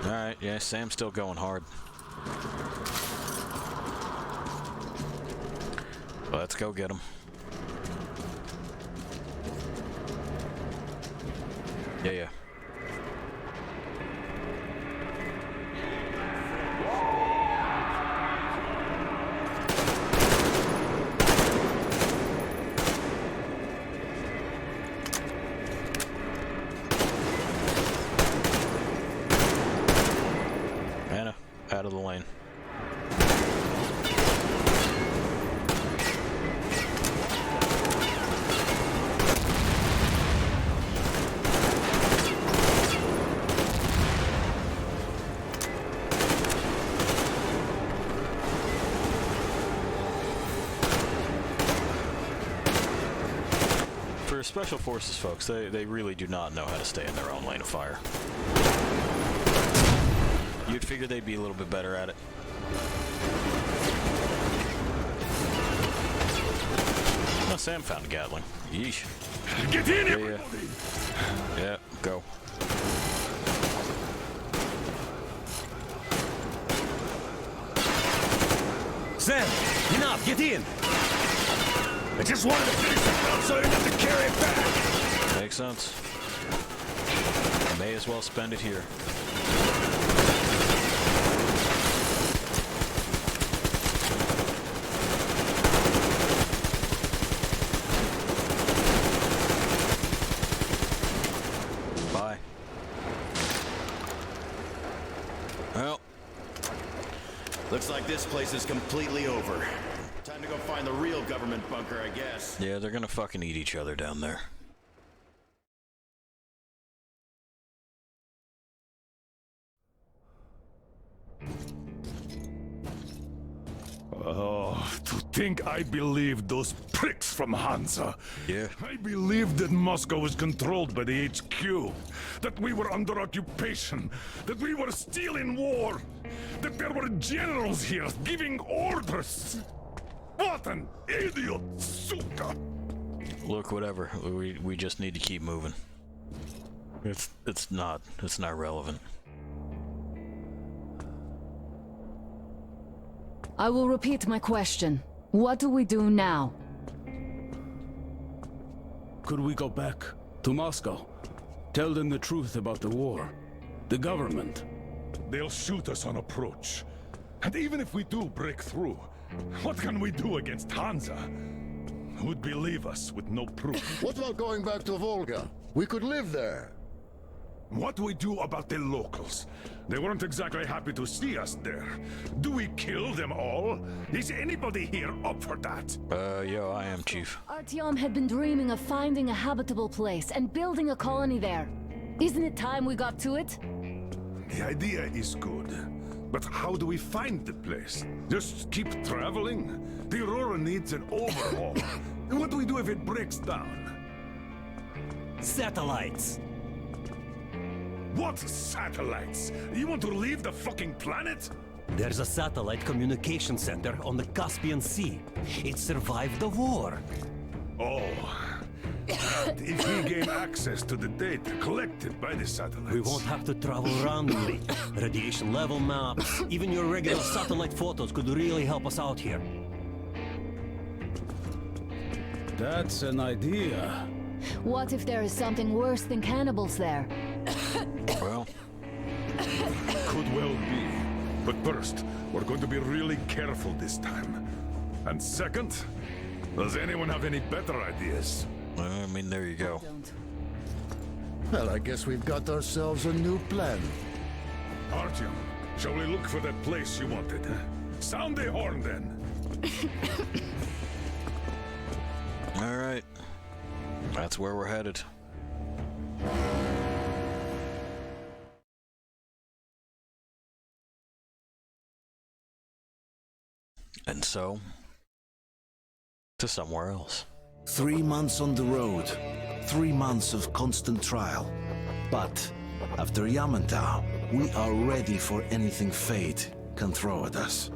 Alright, yeah, Sam's still going hard. Let's go get him. Yeah. Anna, out of the lane. For Special Forces folks, they really do not know how to stay in their own lane of fire. You'd figure they'd be a little bit better at it. Oh, Sam found a Gatling. Yeesh. Get in, everybody! Yeah, go. Sam, enough, get in! I just wanted to finish the job so I didn't have to carry it back! Makes sense. I may as well spend it here. Bye. Well. Looks like this place is completely over. Time to go find the real government bunker, I guess. Yeah, they're gonna fucking eat each other down there. Oh, to think I believed those pricks from Hansa. Yeah. I believed that Moscow was controlled by the HQ, that we were under occupation, that we were still in war, that there were generals here giving orders. What an idiot, suka! Look, whatever. We just need to keep moving. It's not relevant. I will repeat my question. What do we do now? Could we go back to Moscow? Tell them the truth about the war. The government. They'll shoot us on approach. And even if we do break through, what can we do against Hansa? Who'd believe us with no proof? What about going back to Volga? We could live there. What do we do about the locals? They weren't exactly happy to see us there. Do we kill them all? Is anybody here up for that? Yeah, I am, Chief. Artyom had been dreaming of finding a habitable place and building a colony there. Isn't it time we got to it? The idea is good. But how do we find the place? Just keep traveling? The Aurora needs an overhaul. And what do we do if it breaks down? Satellites! What satellites? You want to leave the fucking planet? There's a satellite communication center on the Caspian Sea. It survived the war. Oh, if we gain access to the data collected by the satellites. We won't have to travel randomly. Radiation level maps, even your regular satellite photos could really help us out here. That's an idea. What if there is something worse than cannibals there? Well, Could well be. But first, we're going to be really careful this time. And second, does anyone have any better ideas? I mean, there you go. Well, I guess we've got ourselves a new plan. Artyom, shall we look for that place you wanted? Sound the horn then. All right. That's where we're headed. And so, to somewhere else. 3 months on the road, 3 months of constant trial. But after Yamantau, we are ready for anything fate can throw at us.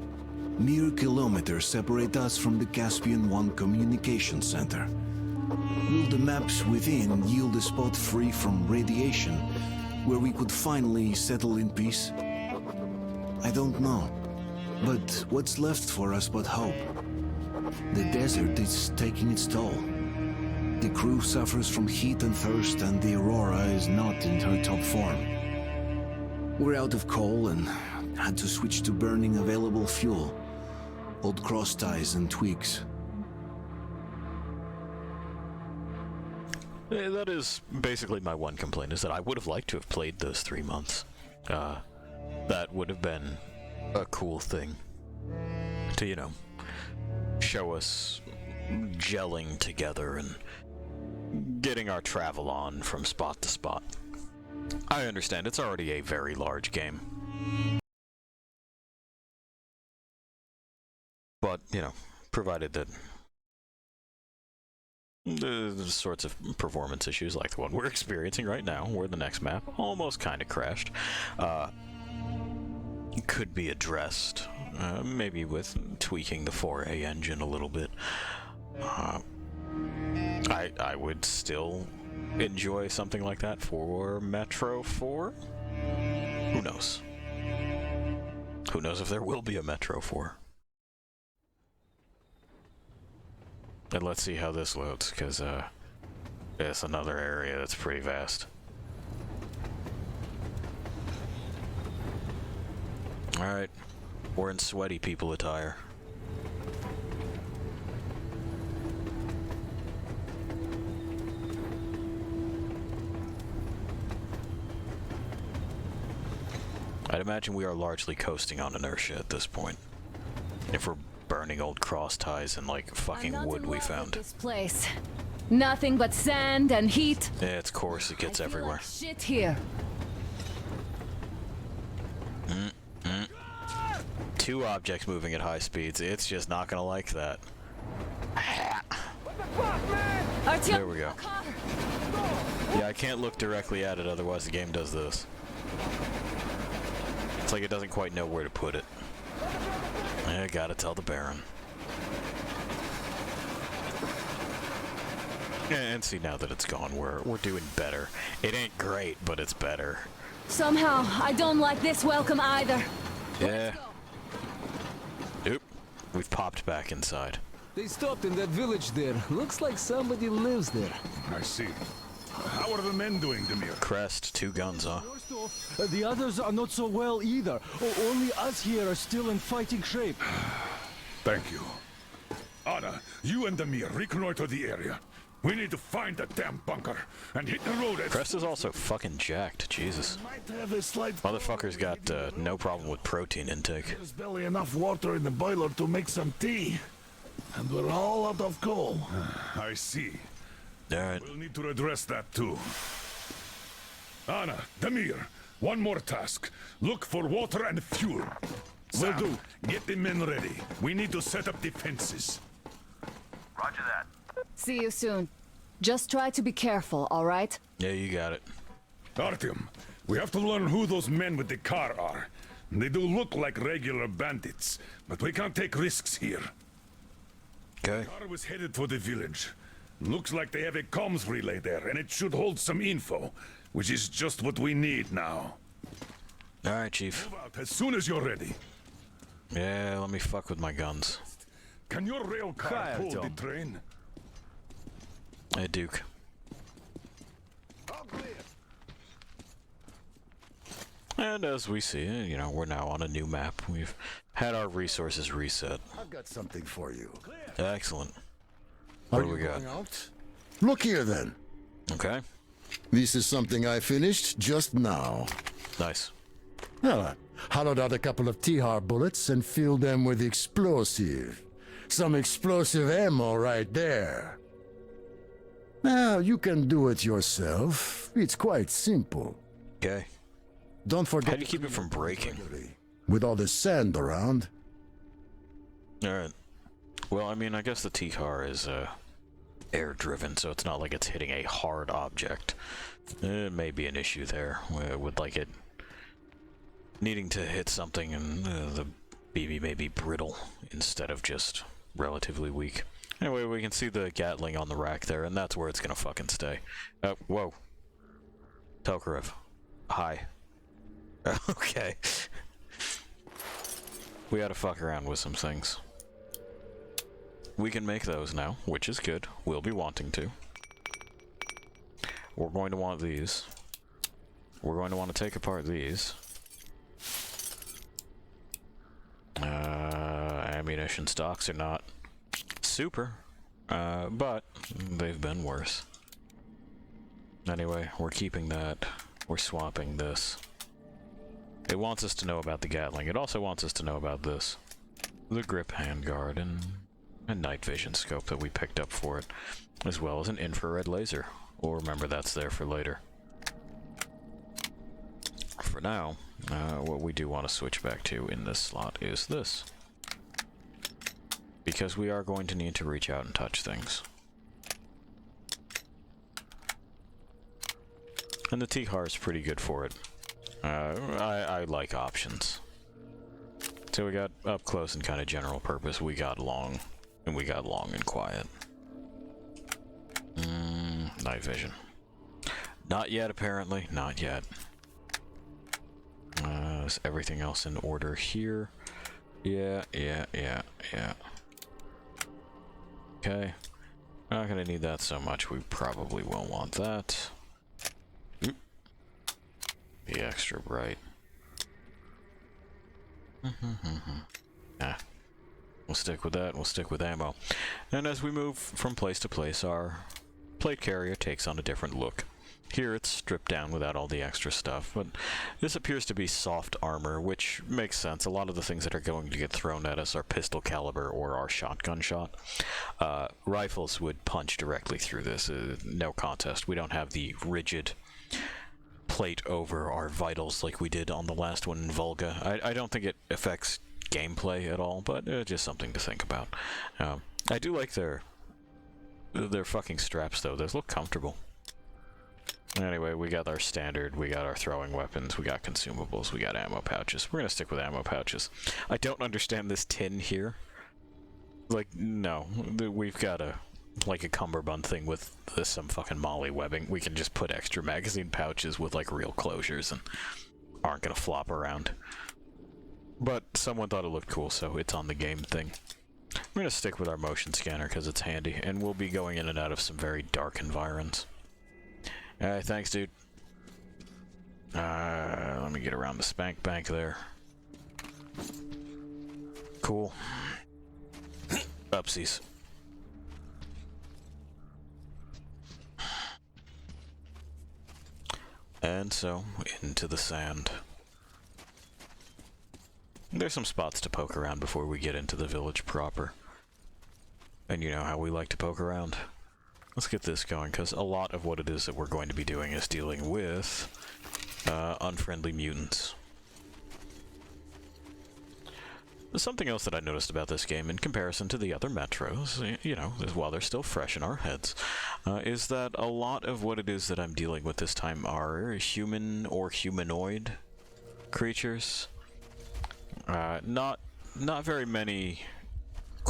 Mere kilometers separate us from the Caspian One communication center. Will the maps within yield a spot free from radiation, where we could finally settle in peace? I don't know. But what's left for us but hope? The desert is taking its toll. The crew suffers from heat and thirst, and the Aurora is not in her top form. We're out of coal and had to switch to burning available fuel. Old cross ties and twigs. That is basically my one complaint, is that I would have liked to have played those 3 months. That would have been a cool thing to, you know, show us gelling together and getting our travel on from spot to spot. I understand it's already a very large game. But, you know, provided that the sorts of performance issues like the one we're experiencing right now, where the next map almost kind of crashed, could be addressed, maybe with tweaking the 4A engine a little bit. I would still enjoy something like that for Metro 4. Who knows? Who knows if there will be a Metro 4? And let's see how this loads, because it's another area that's pretty vast. Alright, we're in sweaty people attire. I'd imagine we are largely coasting on inertia at this point. If we're burning old cross ties and like fucking wood we found. This place. Nothing but sand and heat. Yeah, it's coarse, it gets everywhere. Like shit here. 2 objects moving at high speeds. It's just not gonna like that. There we go. Yeah, I can't look directly at it, otherwise the game does this. It's like it doesn't quite know where to put it. I gotta tell the Baron. And see, now that it's gone, we're doing better. It ain't great, but it's better. Somehow, I don't like this welcome either. Yeah. Oop. We've popped back inside. They stopped in that village there. Looks like somebody lives there. I see. How are the men doing, Demir? Crest, 2 guns, huh? The others are not so well either. Only us here are still in fighting shape. Thank you. Anna, you and Demir reconnoiter the area. We need to find the damn bunker and hit the road. Crest is also fucking jacked, Jesus. Motherfucker's got no problem with protein intake. There's barely enough water in the boiler to make some tea. And we're all out of coal. I see. Alright. We'll need to address that too. Anna, Demir, one more task. Look for water and fuel. Will do. Get the men ready. We need to set up defenses. Roger that. See you soon. Just try to be careful, all right? Yeah, you got it. Artyom, we have to learn who those men with the car are. They do look like regular bandits, but we can't take risks here. Okay. The car was headed for the village. Looks like they have a comms relay there, and it should hold some info, which is just what we need now. Alright, Chief. Move out as soon as you're ready. Yeah, let me fuck with my guns. Can your rail car pull the train? Hey, Duke. And as we see, you know, we're now on a new map. We've had our resources reset. I've got something for you. Excellent. What do we got? Out? Look here, then. Okay. This is something I finished just now. Nice. Well, I hollowed out a couple of T-Har bullets and filled them with explosive. Some explosive ammo right there. Now, you can do it yourself. It's quite simple. Okay. Don't forget. How do you keep it from breaking? With all the sand around. Alright. Well, I mean, I guess the T-Har is air-driven, so it's not like it's hitting a hard object. It may be an issue there, with like it needing to hit something and the BB may be brittle instead of just relatively weak. Anyway, we can see the Gatling on the rack there, and that's where it's gonna fucking stay. Whoa. Tokarev. Hi. Okay. We gotta fuck around with some things. We can make those now, which is good. We'll be wanting to. We're going to want these. We're going to want to take apart these. Ammunition stocks are not super, but they've been worse. Anyway, we're keeping that. We're swapping this. It wants us to know about the Gatling. It also wants us to know about this. The grip handguard and a night vision scope that we picked up for it, as well as an infrared laser. We'll remember that's there for later. For now, what we do want to switch back to in this slot is this. Because we are going to need to reach out and touch things. And the T-Har is pretty good for it. I like options. So we got up close and kind of general purpose, we got long, and we got long and quiet. Night vision. Not yet, apparently. Not yet. Is everything else in order here? Yeah. Okay. Not gonna need that so much. We probably won't want that. Be extra bright. We'll stick with that. We'll stick with ammo. And as we move from place to place, our plate carrier takes on a different look. Here it's stripped down without all the extra stuff, but this appears to be soft armor, which makes sense. A lot of the things that are going to get thrown at us are pistol caliber or our shotgun shot. Rifles would punch directly through this, no contest. We don't have the rigid plate over our vitals like we did on the last one in Volga. I don't think it affects gameplay at all, but just something to think about. I do like their fucking straps though. Those look comfortable. Anyway, we got our standard, we got our throwing weapons, we got consumables, we got ammo pouches. We're gonna stick with ammo pouches. I don't understand this tin here. Like, no, we've got a cummerbund thing with some fucking molly webbing. We can just put extra magazine pouches with like real closures and aren't gonna flop around. But someone thought it looked cool, so it's on the game thing. We're gonna stick with our motion scanner because it's handy, and we'll be going in and out of some very dark environs. Alright, thanks, dude. Let me get around the spank bank there. Cool. Upsies. And so, into the sand. There's some spots to poke around before we get into the village proper. And you know how we like to poke around. Let's get this going, because a lot of what it is that we're going to be doing is dealing with unfriendly mutants. Something else that I noticed about this game in comparison to the other Metros, you know, while they're still fresh in our heads, is that a lot of what it is that I'm dealing with this time are human or humanoid creatures. Not very many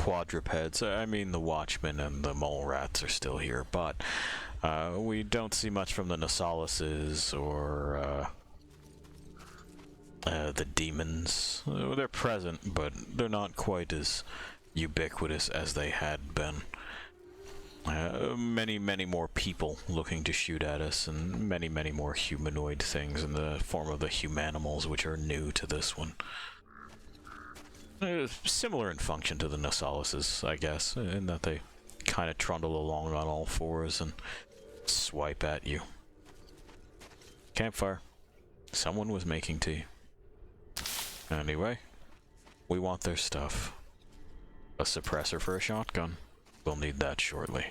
quadrupeds. I mean, the Watchmen and the Mole Rats are still here, but we don't see much from the Nasalises or the demons. They're present, but they're not quite as ubiquitous as they had been. Many more people looking to shoot at us, and many more humanoid things in the form of the humanimals, which are new to this one. Similar in function to the Nasalises, I guess, in that they kind of trundle along on all fours and swipe at you. Campfire. Someone was making tea. Anyway, we want their stuff. A suppressor for a shotgun. We'll need that shortly.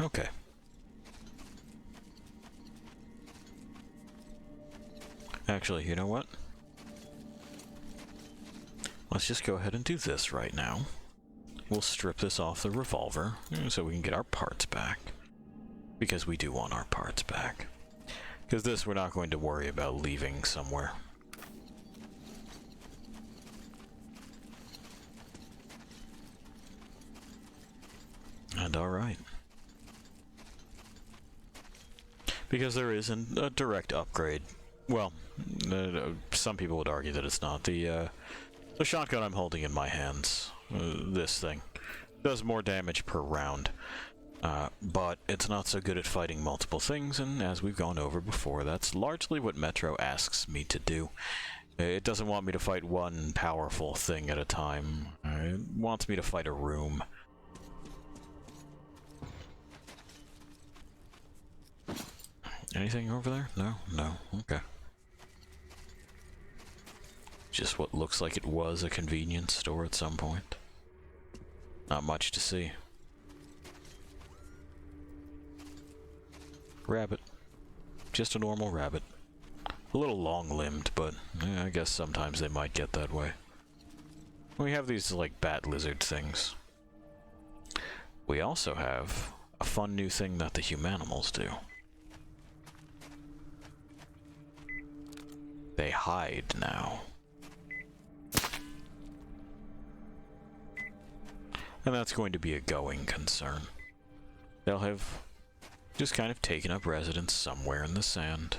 Okay. Actually, you know what? Let's just go ahead and do this right now. We'll strip this off the revolver so we can get our parts back. Because we do want our parts back. Because this we're not going to worry about leaving somewhere. And alright. Because there isn't a direct upgrade. Well, some people would argue that it's not. The shotgun I'm holding in my hands, this thing, does more damage per round. But it's not so good at fighting multiple things, and as we've gone over before, that's largely what Metro asks me to do. It doesn't want me to fight one powerful thing at a time. It wants me to fight a room. Anything over there? No? No. Okay. Just what looks like it was a convenience store at some point. Not much to see. Rabbit. Just a normal rabbit. A little long-limbed, but I guess sometimes they might get that way. We have these, like, bat lizard things. We also have a fun new thing that the humanimals do. They hide now. And that's going to be a going concern. They'll have just kind of taken up residence somewhere in the sand.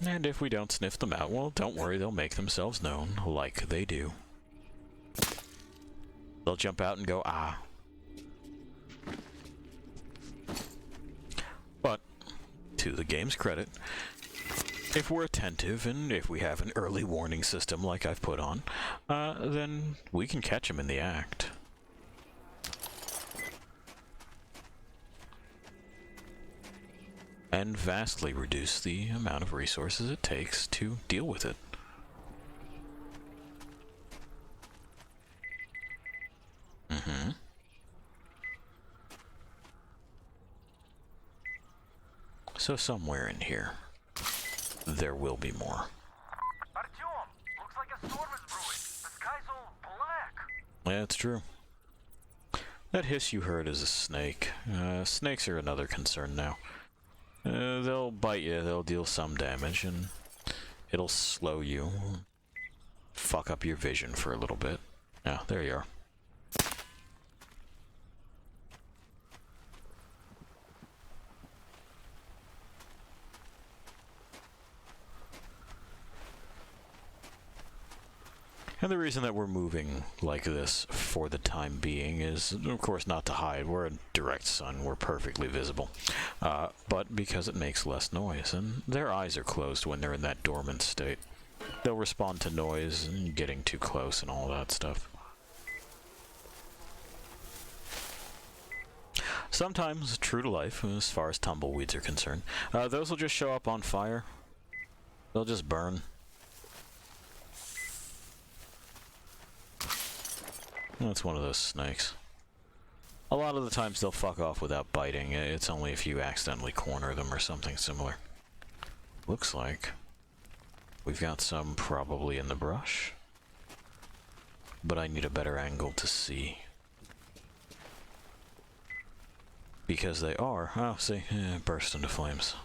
And if we don't sniff them out, well, don't worry, they'll make themselves known, like they do. They'll jump out and go, ah. But, to the game's credit, if we're attentive and if we have an early warning system like I've put on, then we can catch them in the act. And vastly reduce the amount of resources it takes to deal with it. Mm-hmm. So somewhere in here, there will be more. Artyom, looks like a storm is brewing. The sky's all black. Yeah, it's true. That hiss you heard is a snake. Snakes are another concern now. They'll bite you, they'll deal some damage, and it'll slow you. Fuck up your vision for a little bit. Yeah, there you are. And the reason that we're moving like this for the time being is, of course, not to hide. We're in direct sun. We're perfectly visible. But because it makes less noise, and their eyes are closed when they're in that dormant state. They'll respond to noise and getting too close and all that stuff. Sometimes, true to life, as far as tumbleweeds are concerned, those will just show up on fire. They'll just burn. That's one of those snakes. A lot of the times they'll fuck off without biting. It's only if you accidentally corner them or something similar. Looks like we've got some probably in the brush. But I need a better angle to see. Because they are... Oh, see? Burst into flames.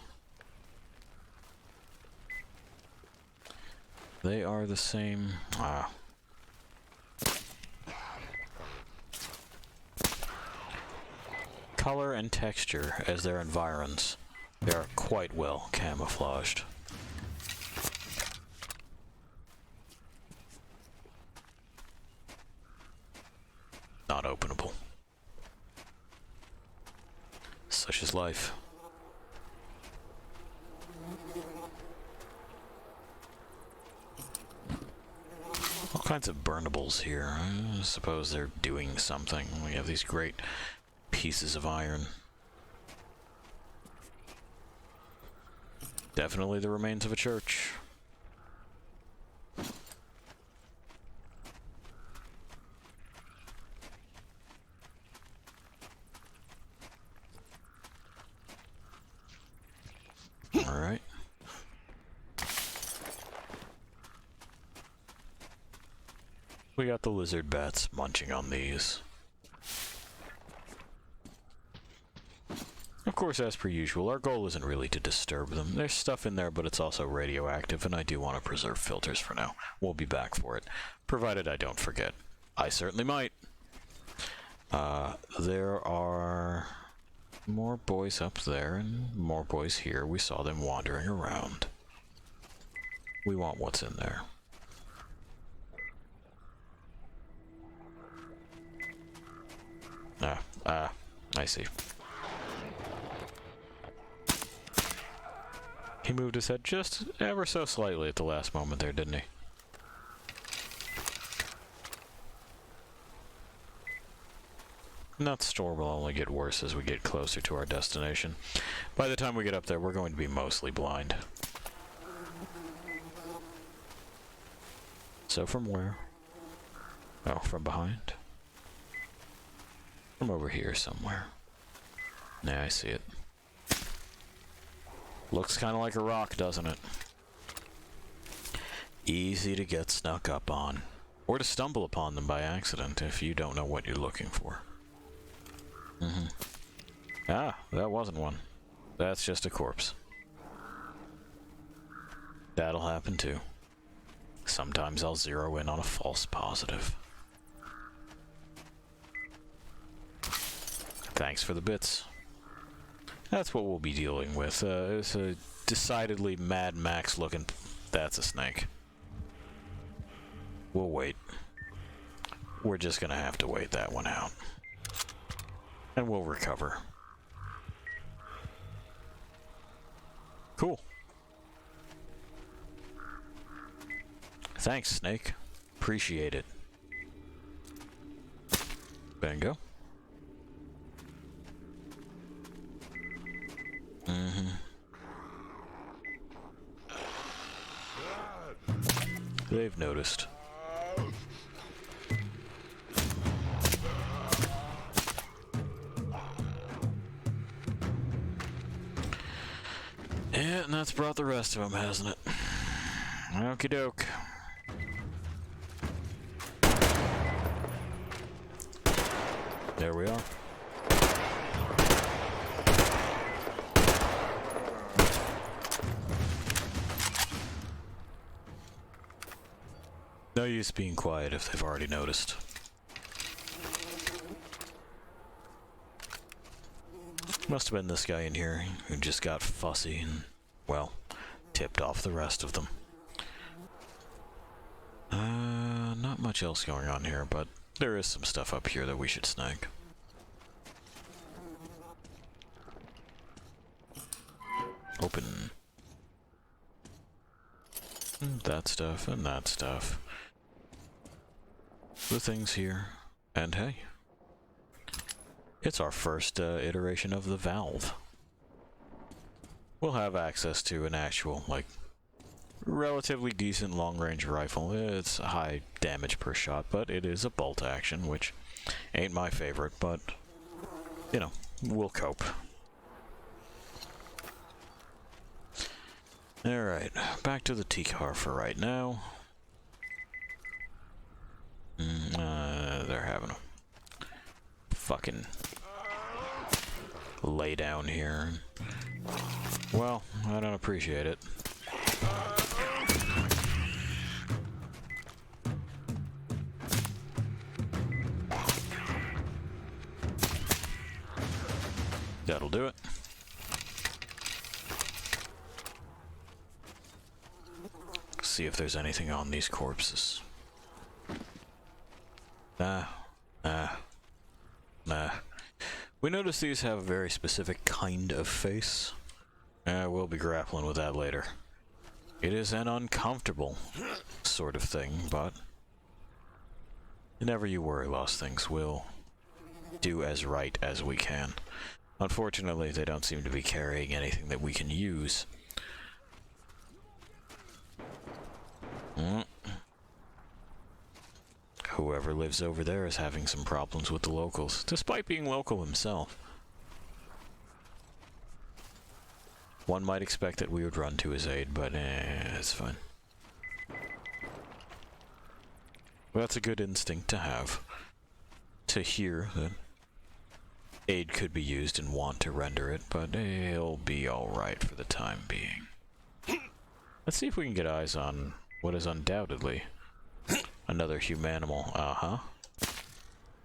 They are the same. Color and texture as their environs. They are quite well camouflaged. Not openable. Such is life. All kinds of burnables here. I suppose they're doing something. We have these great pieces of iron. Definitely the remains of a church. All right. We got the lizard bats munching on these. Of course, as per usual, our goal isn't really to disturb them. There's stuff in there, but it's also radioactive, and I do want to preserve filters for now. We'll be back for it, provided I don't forget. I certainly might. There are more boys up there and more boys here. We saw them wandering around. We want what's in there. I see. He moved his head just ever so slightly at the last moment there, didn't he? That store will only get worse as we get closer to our destination. By the time we get up there, we're going to be mostly blind. So from where? Oh, from behind? From over here somewhere. Yeah, I see it. Looks kind of like a rock, doesn't it? Easy to get snuck up on. Or to stumble upon them by accident if you don't know what you're looking for. Ah, that wasn't one. That's just a corpse. That'll happen too. Sometimes I'll zero in on a false positive. Thanks for the bits. That's what we'll be dealing with. It's a decidedly Mad Max looking... That's a snake. We'll wait. We're just gonna have to wait that one out. And we'll recover. Cool. Thanks, Snake. Appreciate it. Bingo. They've noticed. Yeah, and that's brought the rest of them, hasn't it? Okie doke. There we are. No use being quiet if they've already noticed. Must have been this guy in here who just got fussy and, well, tipped off the rest of them. Not much else going on here, but there is some stuff up here that we should snag. Open. That stuff and that stuff. The things here. And hey. It's our first iteration of the valve. We'll have access to an actual, like, relatively decent long-range rifle. It's high damage per shot, but it is a bolt action, which ain't my favorite, but, you know, we'll cope. Alright, back to the T-car for right now. They're having a fucking lay down here. Well, I don't appreciate it. That'll do it. See if there's anything on these corpses. Nah. We notice these have a very specific kind of face. We'll be grappling with that later. It is an uncomfortable sort of thing, but never you worry, Lost Things. We'll do as right as we can. Unfortunately, they don't seem to be carrying anything that we can use. Whoever lives over there is having some problems with the locals, despite being local himself. One might expect that we would run to his aid, but it's fine. Well, that's a good instinct to have. To hear that aid could be used and want to render it, but it'll be alright for the time being. Let's see if we can get eyes on what is undoubtedly another humanimal. Uh-huh.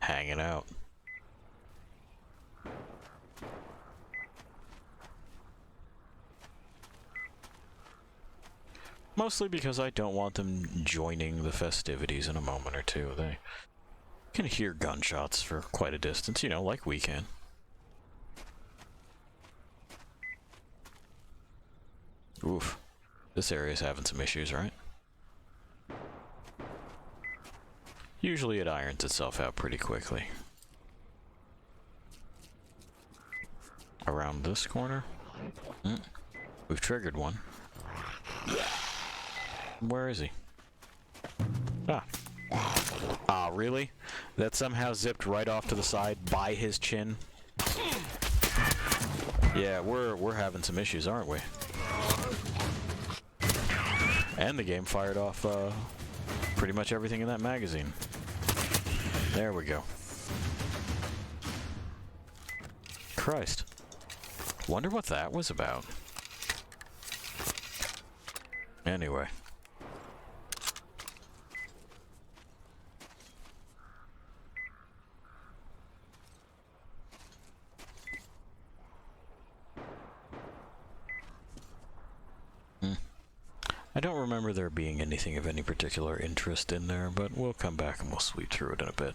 Hanging out. Mostly because I don't want them joining the festivities in a moment or two. They can hear gunshots for quite a distance, you know, like we can. Oof. This area's having some issues, right? Usually it irons itself out pretty quickly. Around this corner? We've triggered one. Where is he? Ah, really? That somehow zipped right off to the side by his chin? Yeah, we're having some issues, aren't we? And the game fired off pretty much everything in that magazine. There we go. Christ. Wonder what that was about. Anyway. I don't remember there being anything of any particular interest in there, but we'll come back and we'll sweep through it in a bit.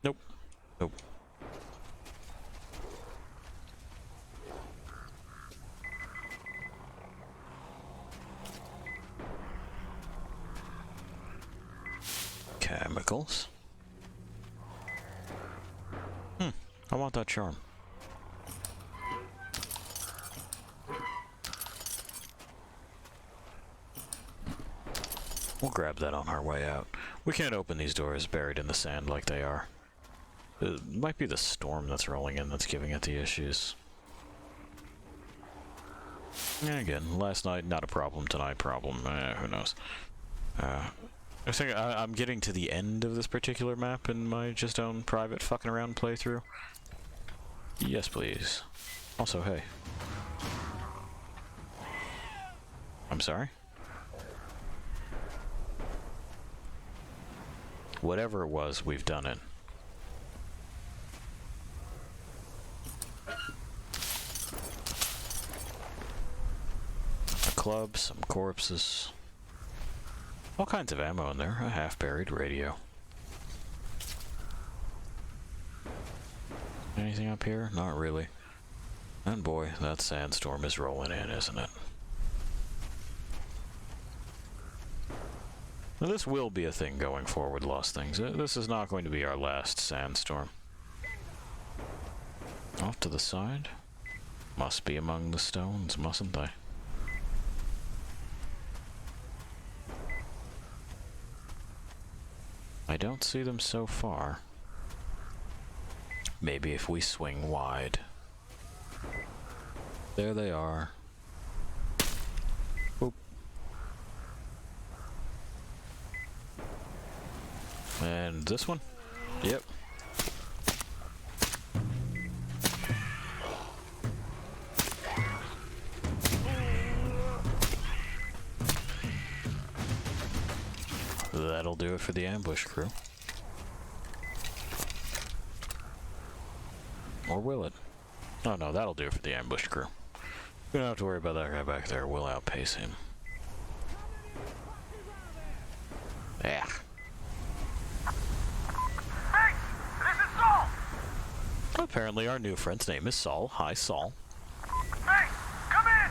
Nope. Nope. Chemicals. I want that charm. We'll grab that on our way out. We can't open these doors buried in the sand like they are. It might be the storm that's rolling in that's giving it the issues. And again, last night, not a problem. Tonight, problem. Who knows? I think I'm getting to the end of this particular map in my just own private fucking around playthrough. Yes, please. Also, hey. I'm sorry? Whatever it was, we've done it. A club, some corpses. All kinds of ammo in there. A half-buried radio. Anything up here? Not really. And boy, that sandstorm is rolling in, isn't it? Now this will be a thing going forward, Lost Things. This is not going to be our last sandstorm. Off to the side? Must be among the stones, mustn't they? I don't see them so far. Maybe if we swing wide. There they are. Boop. And this one? Yep. it for the ambush crew. Or will it? Oh no, that'll do it for the ambush crew. We don't have to worry about that guy back there. We'll outpace him. Yeah. Hey! This is Saul! Apparently our new friend's name is Saul. Hi, Saul. Hey! Come in!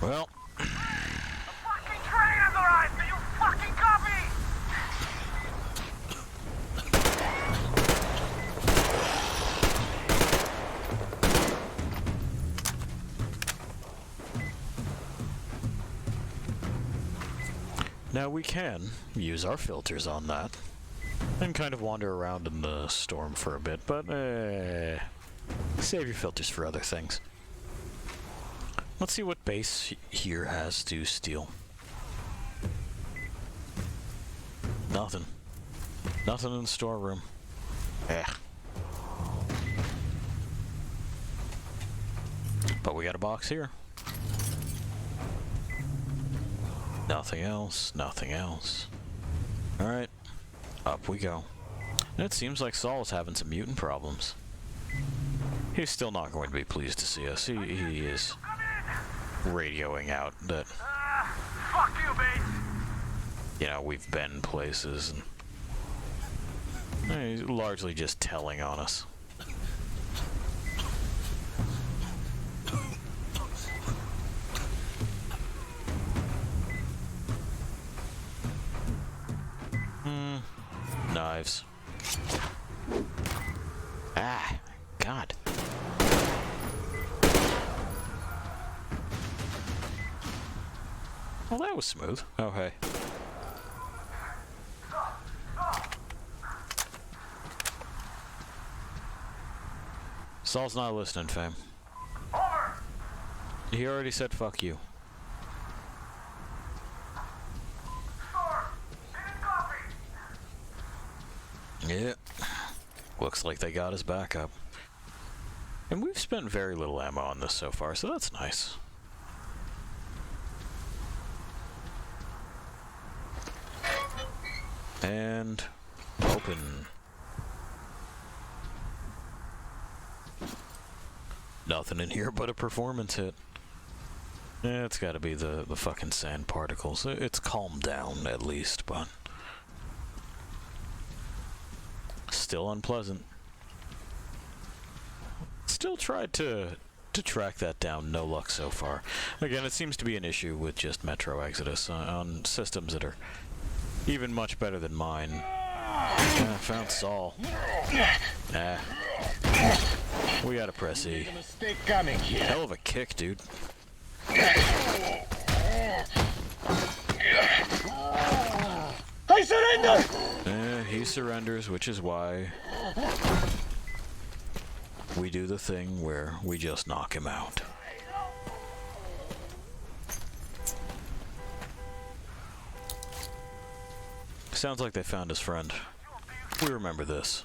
Well... A fucking train has arrived! Do you fucking copy? Now we can use our filters on that and kind of wander around in the storm for a bit, but save your filters for other things. Let's see what base here has to steal. Nothing. Nothing in the storeroom. But we got a box here. Nothing else, nothing else. Alright, up we go. And it seems like Saul is having some mutant problems. He's still not going to be pleased to see us. He is radioing out that, Fuck you, mate! you know, we've been places, and he's largely just telling on us. Knives. Ah, God. Well, that was smooth. Oh, hey. Saul's not listening, fam. Over! He already said fuck you. Yeah, looks like they got his back up. And we've spent very little ammo on this so far, so that's nice. And open. Nothing in here but a performance hit. Yeah, it's gotta be the fucking sand particles. It's calmed down at least, but still unpleasant. Still tried to track that down, no luck so far. Again, it seems to be an issue with just Metro Exodus on systems that are even much better than mine. Found Saul. We gotta press E. Mistake coming here. Hell of a kick, dude. I surrender! He surrenders, which is why we do the thing where we just knock him out. Sounds like they found his friend. We remember this.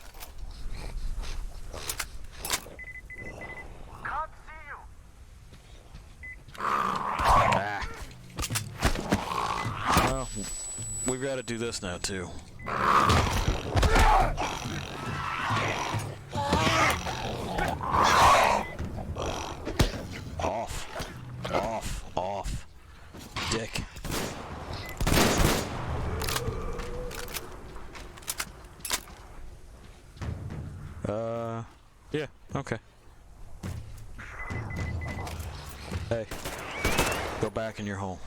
Ah. Well, we've got to do this now, too. Off. Off. Off. Dick. Yeah, okay. Hey, go back in your hole.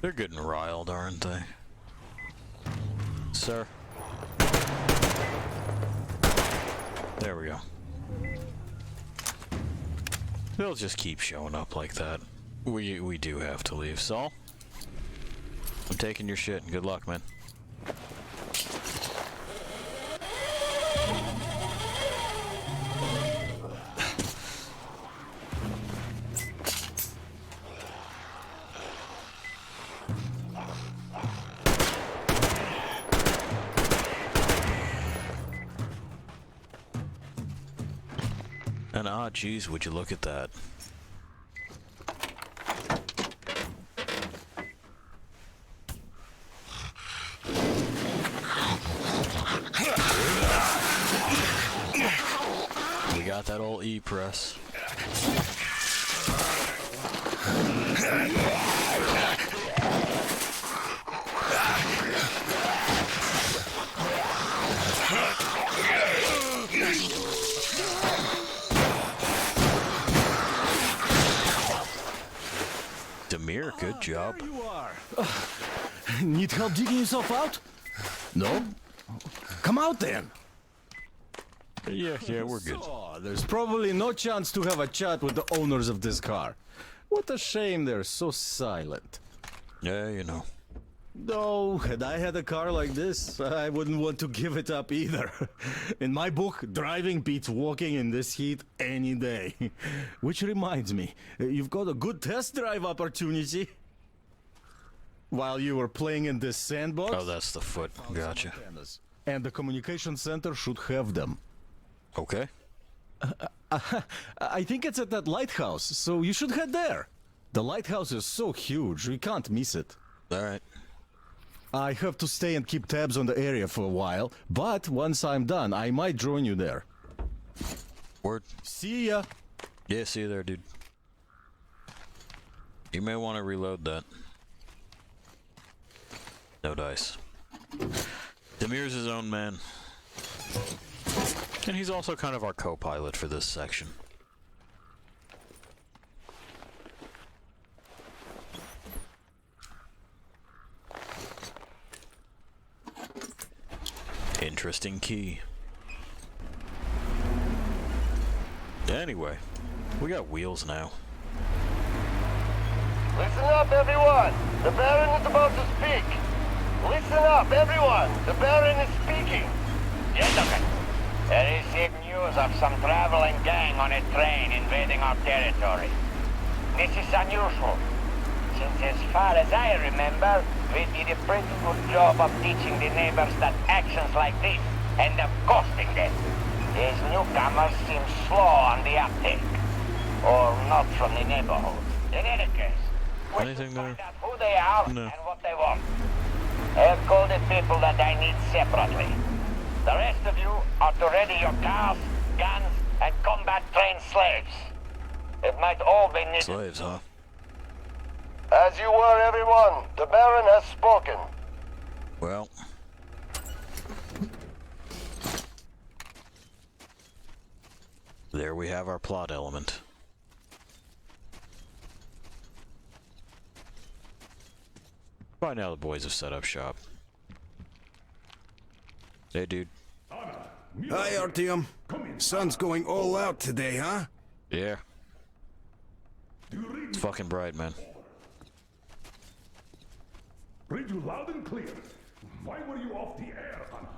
They're getting riled, aren't they? Sir. There we go. They'll just keep showing up like that. We do have to leave. Saul? I'm taking your shit. Good luck, man. And ah, geez, would you look at that. That old E press. Demir, good job. There you are. Need help digging yourself out? No? Come out then. Yeah, we're good. So, there's probably no chance to have a chat with the owners of this car. What a shame they're so silent. Yeah, you know. Though, had I had a car like this, I wouldn't want to give it up either. In my book, driving beats walking in this heat any day. Which reminds me, you've got a good test drive opportunity. While you were playing in this sandbox... Oh, that's the foot. Gotcha. And the communication center should have them. Okay. I think it's at that lighthouse, so you should head there. The lighthouse is so huge, we can't miss it. Alright. I have to stay and keep tabs on the area for a while, but once I'm done, I might join you there. Word. See ya. Yeah, see you there, dude. You may want to reload that. No dice. Demir's his own man. And he's also kind of our co-pilot for this section. Interesting key. Anyway, we got wheels now. Listen up, everyone! The Baron is about to speak! Listen up, everyone! The Baron is speaking! Gentlemen, I received news of some traveling gang on a train invading our territory. This is unusual, since as far as I remember, we did a pretty good job of teaching the neighbors that actions like this end up costing them. These newcomers seem slow on the uptake, or not from the neighborhood. In any case, we should find out who they are and what they want. I have called the people that I need separately. The rest of you are to ready your cars, guns, and combat-trained slaves. It might all be needed. Slaves, huh? As you were, everyone, the Baron has spoken. Well. There we have our plot element. By now the boys have set up shop. Hey, dude. Hi, Artyom. Sun's going all out today, huh? Yeah. It's fucking bright, man. Read you loud and clear. Why were you off the air, Anna?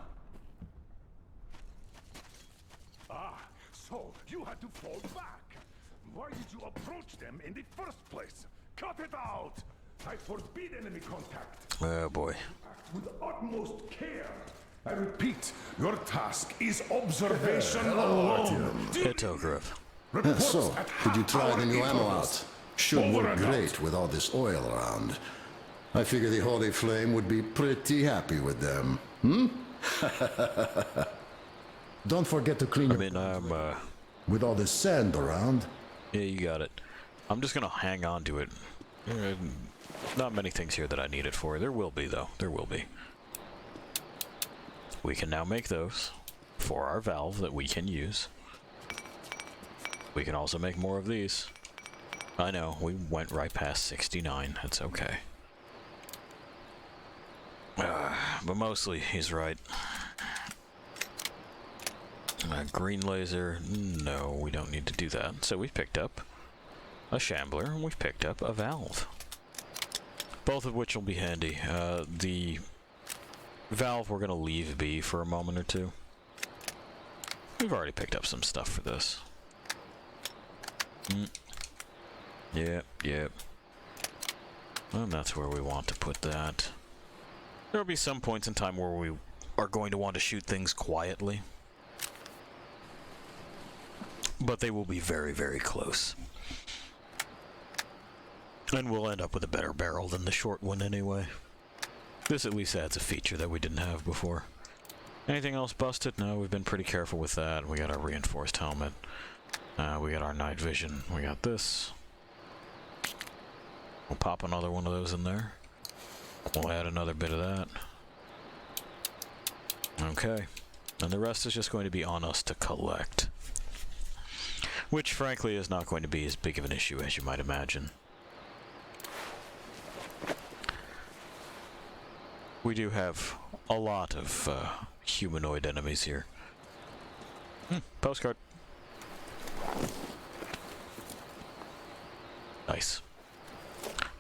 Ah, so you had to fall back. Why did you approach them in the first place? Cut it out! I forbid enemy contact. Oh boy. With utmost care. I repeat, your task is observation alone. Petograph. So, did you try the new ammo out? Should work great with all this oil around. I figure the Holy Flame would be pretty happy with them. Hmm? Don't forget to clean your... With all this sand around. Yeah, you got it. I'm just gonna hang on to it. Not many things here that I need it for. There will be, though. There will be. We can now make those for our valve that we can use. We can also make more of these. I know, we went right past 69. That's okay. But mostly, he's right. Green laser, no, we don't need to do that. So we've picked up a shambler, and we've picked up a valve. Both of which will be handy. The valve we're going to leave be for a moment or two. We've already picked up some stuff for this. Yep. And that's where we want to put that. There'll be some points in time where we are going to want to shoot things quietly. But they will be very, very close. And we'll end up with a better barrel than the short one anyway. This at least adds a feature that we didn't have before. Anything else busted? No, we've been pretty careful with that. We got our reinforced helmet. We got our night vision. We got this. We'll pop another one of those in there. We'll add another bit of that. Okay. And the rest is just going to be on us to collect. Which, frankly, is not going to be as big of an issue as you might imagine. We do have a lot of humanoid enemies here. Postcard. Nice.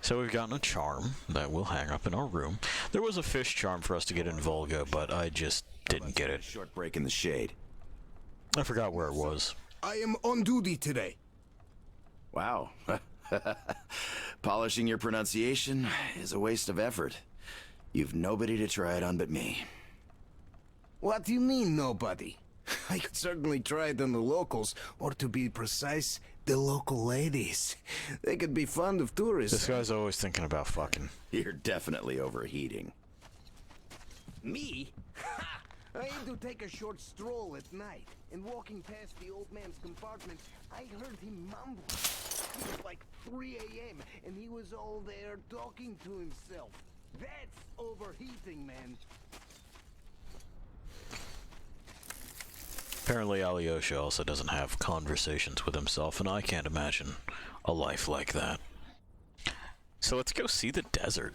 So we've gotten a charm that we'll hang up in our room. There was a fish charm for us to get in Volga, but I just didn't get it. Short break in the shade. I forgot where it was. I am on duty today. Wow. Polishing your pronunciation is a waste of effort. You've nobody to try it on but me. What do you mean, nobody? I could certainly try it on the locals, or to be precise, the local ladies. They could be fond of tourists. This guy's always thinking about fucking. You're definitely overheating. Me? Ha! I aim to take a short stroll at night, and walking past the old man's compartment, I heard him mumble. It was like 3 a.m., and he was all there talking to himself. That's overheating, man. Apparently Alyosha also doesn't have conversations with himself, and I can't imagine a life like that. So let's go see the desert.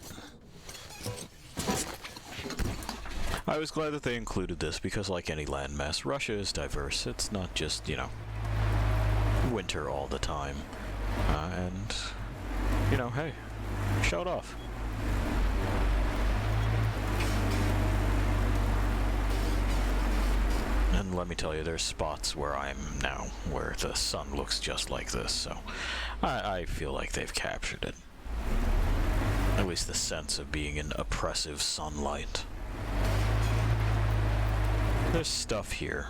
I was glad that they included this, because like any landmass, Russia is diverse. It's not just, you know, winter all the time. And, you know, hey, show it off. And let me tell you, there's spots where I'm now where the sun looks just like this, so I feel like they've captured it. At least the sense of being in oppressive sunlight. There's stuff here.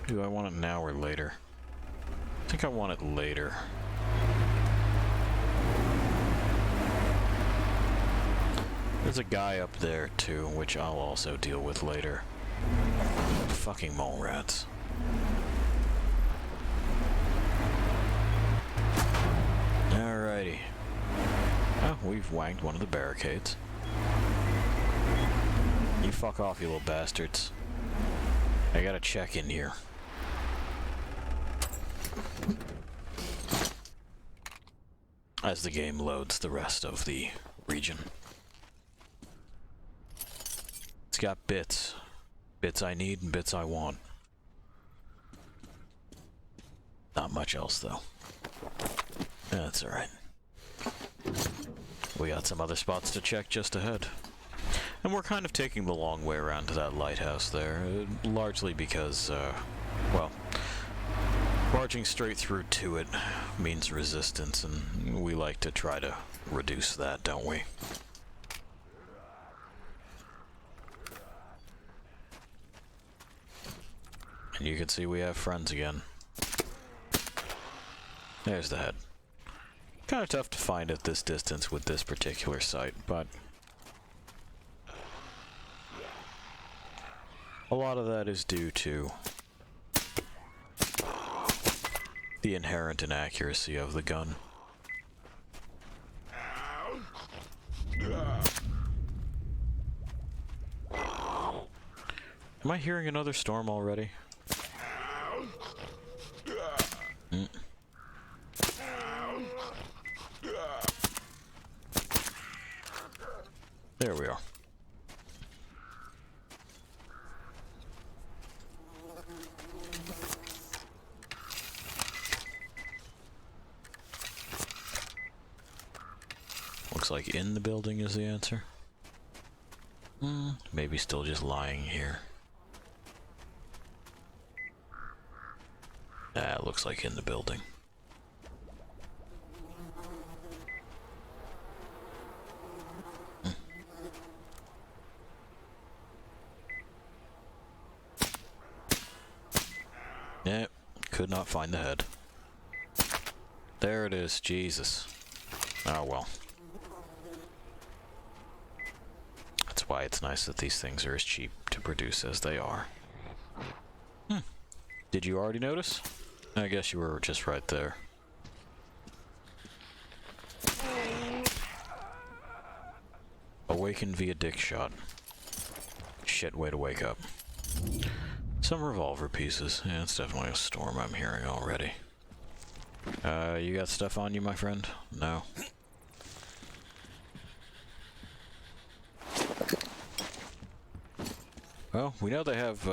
Do I want it now or later? I think I want it later. There's a guy up there too, which I'll also deal with later. Fucking mole rats. Alrighty. Oh, we've wanged one of the barricades. You fuck off, you little bastards. I gotta check in here. As the game loads the rest of the region. It's got bits. Bits I need and bits I want. Not much else, though. That's alright. We got some other spots to check just ahead. And we're kind of taking the long way around to that lighthouse there, largely because, well, barging straight through to it means resistance, and we like to try to reduce that, don't we? And you can see we have friends again. There's the head. Kind of tough to find at this distance with this particular site, but a lot of that is due to the inherent inaccuracy of the gun. Am I hearing another storm already? There we are. Looks like in the building is the answer. Maybe still just lying here. It looks like in the building. Yep, could not find the head. There it is, Jesus. Oh well. That's why it's nice that these things are as cheap to produce as they are. Did you already notice? I guess you were just right there. Awakened via dick shot. Shit, way to wake up. Some revolver pieces. Yeah, it's definitely a storm I'm hearing already. You got stuff on you, my friend? No. Well, we know they have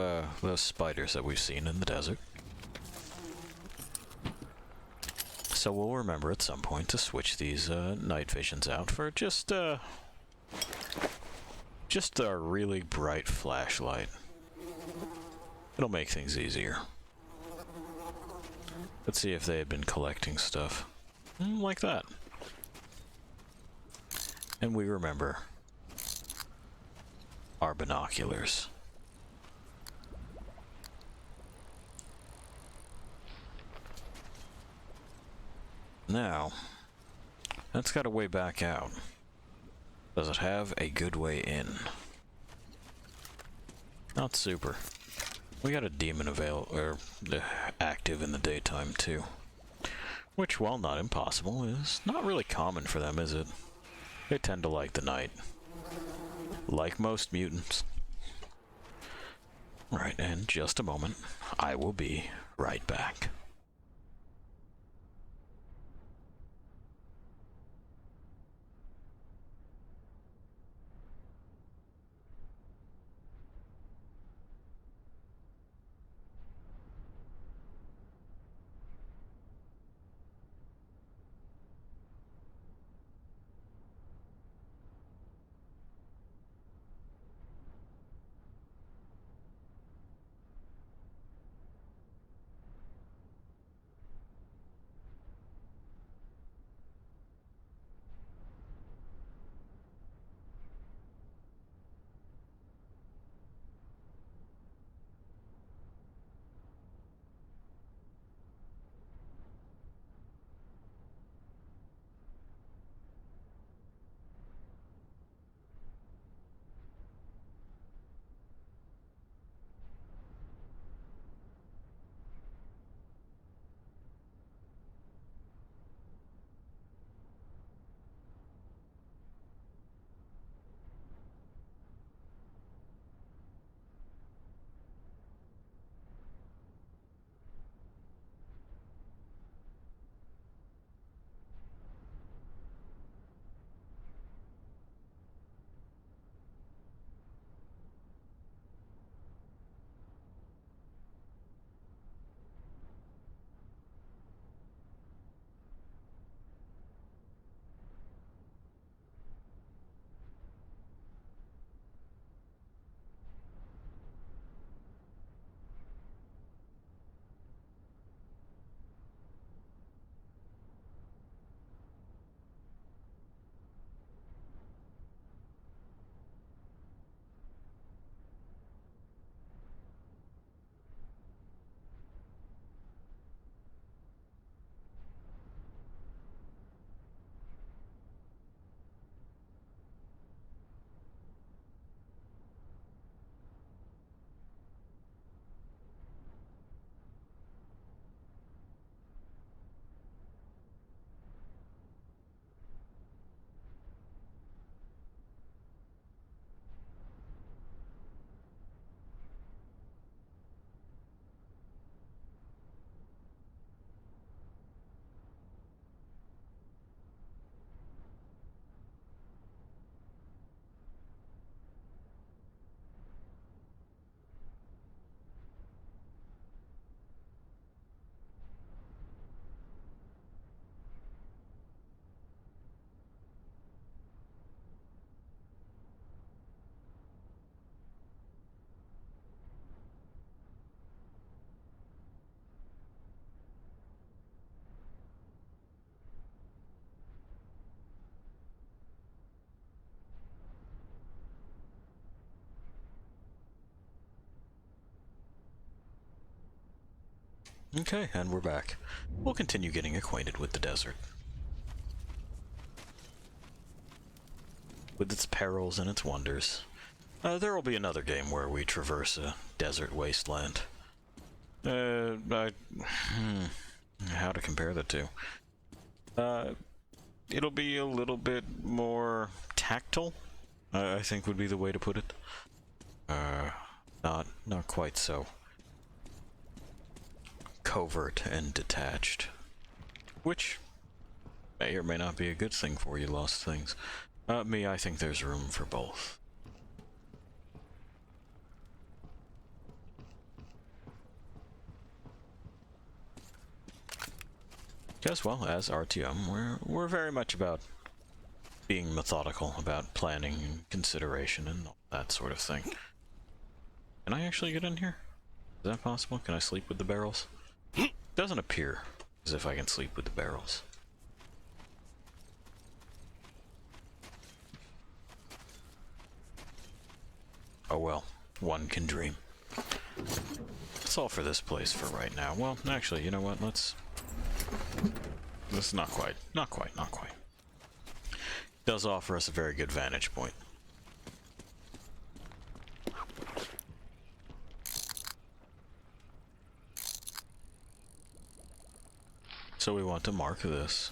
those spiders that we've seen in the desert. So we'll remember at some point to switch these night visions out for just a really bright flashlight. It'll make things easier. Let's see if they had been collecting stuff. Like that. And we remember our binoculars. Now, that's got a way back out. Does it have a good way in? Not super. We got a demon active in the daytime too. Which, while not impossible, is not really common for them, is it? They tend to like the night. Like most mutants. Right, in just a moment, I will be right back. Okay, and we're back. We'll continue getting acquainted with the desert. With its perils and its wonders. There will be another game where we traverse a desert wasteland. How to compare the two? It'll be a little bit more tactile, I think would be the way to put it. Not quite so covert and detached, which may or may not be a good thing for you lost things. I think there's room for both. Because, well, as RTM, we're very much about being methodical, about planning and consideration and all that sort of thing. Can I actually get in here? Is that possible? Can I sleep with the barrels? Doesn't appear as if I can sleep with the barrels. Oh well, one can dream. That's all for this place for right now. Well, actually, you know what? Let's not quite. Does offer us a very good vantage point. So we want to mark this.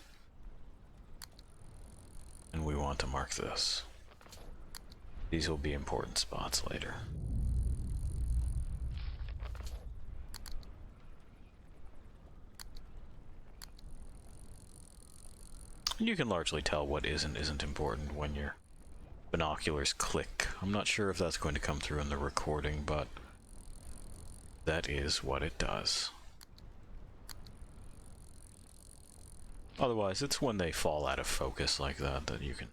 And we want to mark this. These will be important spots later. You can largely tell what isn't important when your binoculars click. I'm not sure if that's going to come through in the recording, but that is what it does. Otherwise, it's when they fall out of focus like that that you can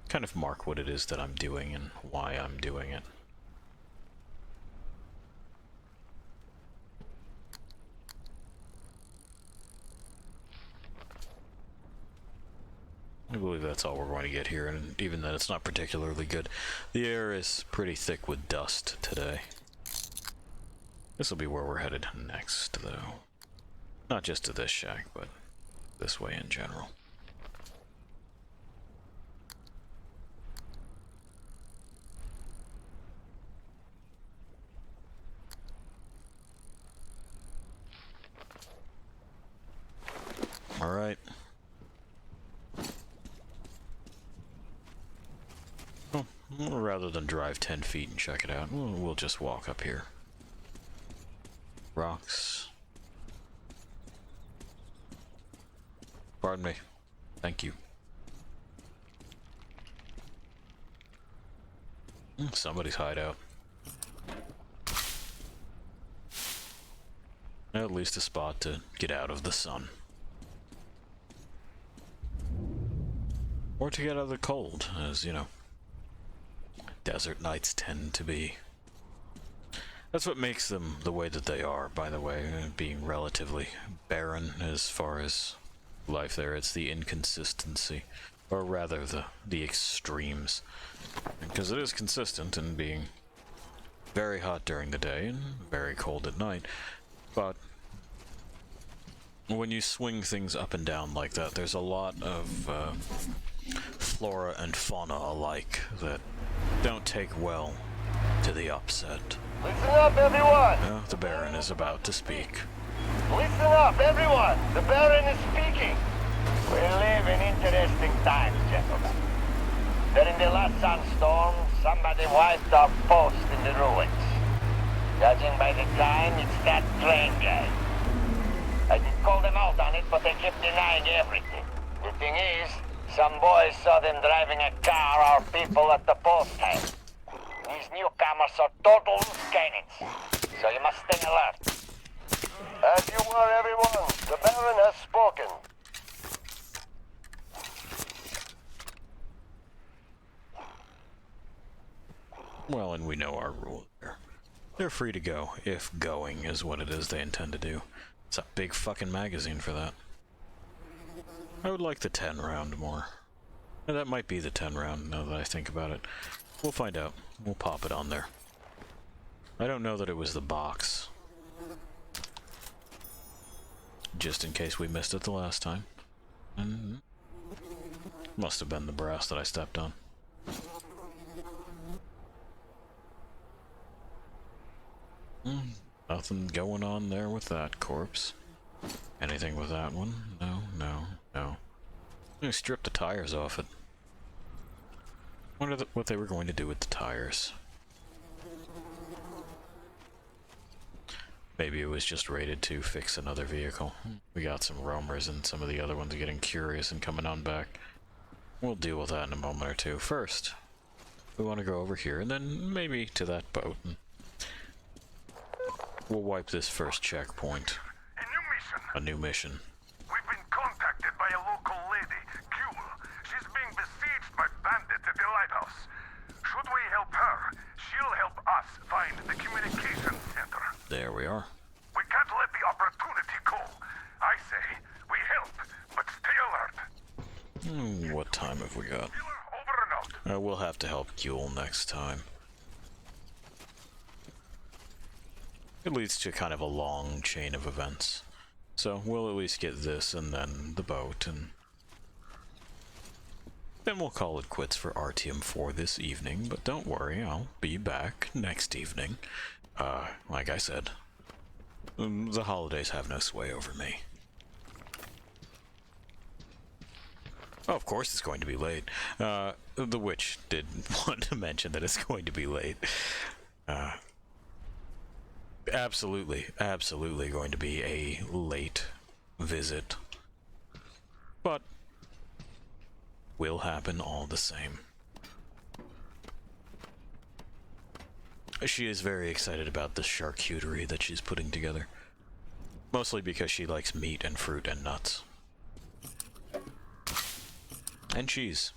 kind of mark what it is that I'm doing and why I'm doing it. I believe that's all we're going to get here, and even then it's not particularly good. The air is pretty thick with dust today. This will be where we're headed next, though. Not just to this shack, but this way in general. All right. Well, rather than drive 10 feet and check it out, we'll just walk up here. Rocks. Pardon me. Thank you. Somebody's hideout. At least a spot to get out of the sun. Or to get out of the cold, as, you know, desert nights tend to be. That's what makes them the way that they are, by the way, being relatively barren as far as life there. It's the inconsistency, or rather the extremes. Because it is consistent in being very hot during the day and very cold at night, but when you swing things up and down like that, there's a lot of flora and fauna alike that don't take well to the upset. Listen up, everyone! Oh, the Baron is about to speak. Listen up, everyone! The Baron is speaking! We live in interesting times, gentlemen. During the last sandstorm, somebody wiped our post in the ruins. Judging by the time, it's that train guy. I did call them out on it, but they kept denying everything. The thing is, some boys saw them driving a car our people at the post had. These newcomers are total cannons, so you must stay alert. As you were, everyone, the Baron has spoken. Well, and we know our rule there. They're free to go, if going is what it is they intend to do. It's a big fucking magazine for that. I would like the 10 round more. That might be the 10 round now that I think about it. We'll find out. We'll pop it on there. I don't know that it was the box. Just in case we missed it the last time. And must have been the brass that I stepped on. Nothing going on there with that corpse. Anything with that one? No, no, no. They stripped the tires off it. Wonder what they were going to do with the tires. Maybe it was just rated to fix another vehicle. We got some roamers and some of the other ones getting curious and coming on back. We'll deal with that in a moment or two. First, we want to go over here and then maybe to that boat. We'll wipe this first checkpoint. A new mission. We've been contacted by a local lady, Jewel. She's being besieged by bandits at the lighthouse. Should we help her, she'll help us find the communication center. There we are. We can't let the opportunity go. I say, we help, but stay alert. What time have we got? Over and out. We'll have to help Yule next time. It leads to kind of a long chain of events. So we'll at least get this and then the boat, and then we'll call it quits for Artyom for this evening, but don't worry, I'll be back next evening. Like I said, the holidays have no sway over me. Oh, of course it's going to be late. The witch did want to mention that it's going to be late. Absolutely going to be a late visit. But will happen all the same. She is very excited about the charcuterie that she's putting together. Mostly because she likes meat and fruit and nuts. And cheese.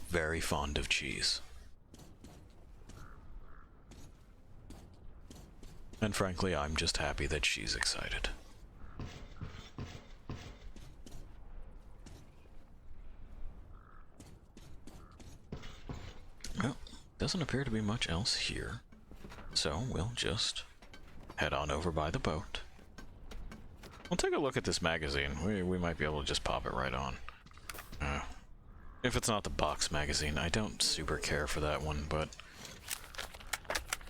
Very fond of cheese. And frankly, I'm just happy that she's excited. Well, doesn't appear to be much else here. So we'll just head on over by the boat. We'll take a look at this magazine. We might be able to just pop it right on. If it's not the box magazine, I don't super care for that one, but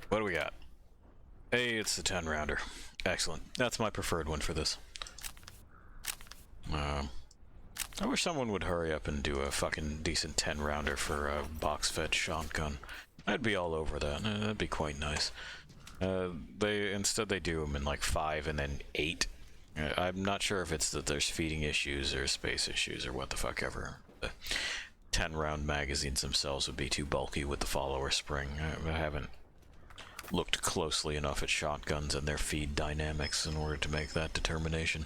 what do we got? Hey, it's the 10 rounder. Excellent. That's my preferred one for this. I wish someone would hurry up and do a fucking decent 10 rounder for a box-fed shotgun. I'd be all over that. That'd be quite nice. Instead they do them in like 5 and then 8. I'm not sure if it's that there's feeding issues or space issues or what the fuck ever. The 10 round magazines themselves would be too bulky with the follower spring. I haven't looked closely enough at shotguns and their feed dynamics in order to make that determination.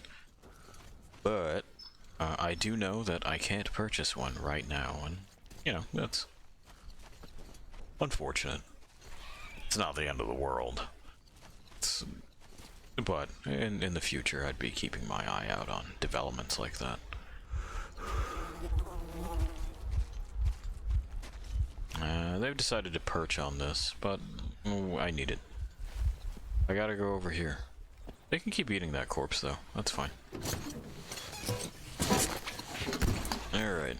But I do know that I can't purchase one right now, and you know, that's unfortunate. It's not the end of the world. But in the future, I'd be keeping my eye out on developments like that. They've decided to perch on this, but I need it. I gotta go over here. They can keep eating that corpse, though. That's fine. Alright.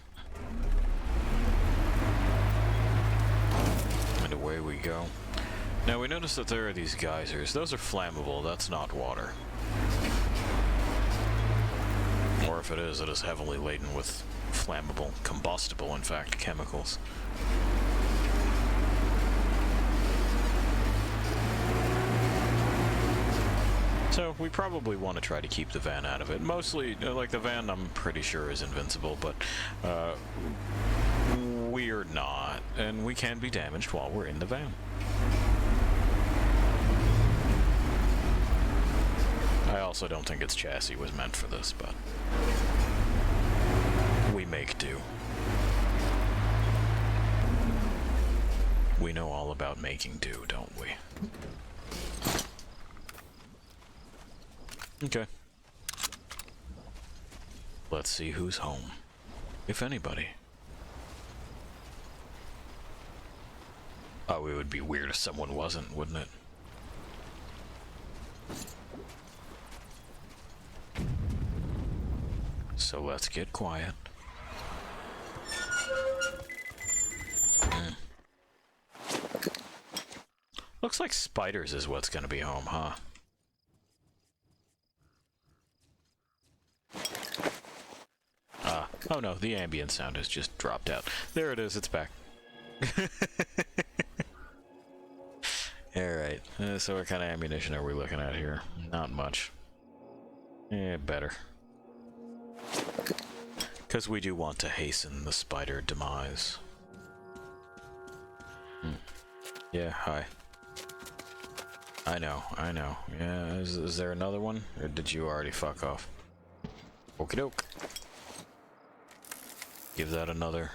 And away we go. Now we notice that there are these geysers. Those are flammable, that's not water. Or if it is heavily laden with flammable, combustible, in fact, chemicals. So we probably want to try to keep the van out of it. Mostly, like the van I'm pretty sure is invincible, but we're not, and we can be damaged while we're in the van. I also don't think its chassis was meant for this, but we make do. We know all about making do, don't we? Okay. Let's see who's home. If anybody. Oh, it would be weird if someone wasn't, wouldn't it? So let's get quiet. Looks like spiders is what's gonna be home, huh? Oh no, the ambient sound has just dropped out. There it is, it's back. Alright, so what kind of ammunition are we looking at here? Not much. Better. Because we do want to hasten the spider demise. Yeah, hi. I know. Yeah, is there another one? Or did you already fuck off? Okie doke. Give that another.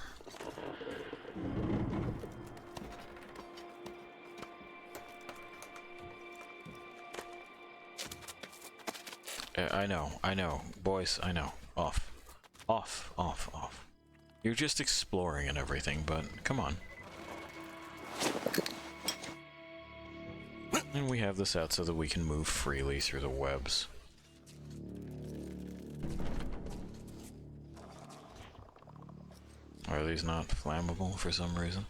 I know. Boys, I know. Off. You're just exploring and everything, but come on. And we have this out so that we can move freely through the webs. Are these not flammable for some reason?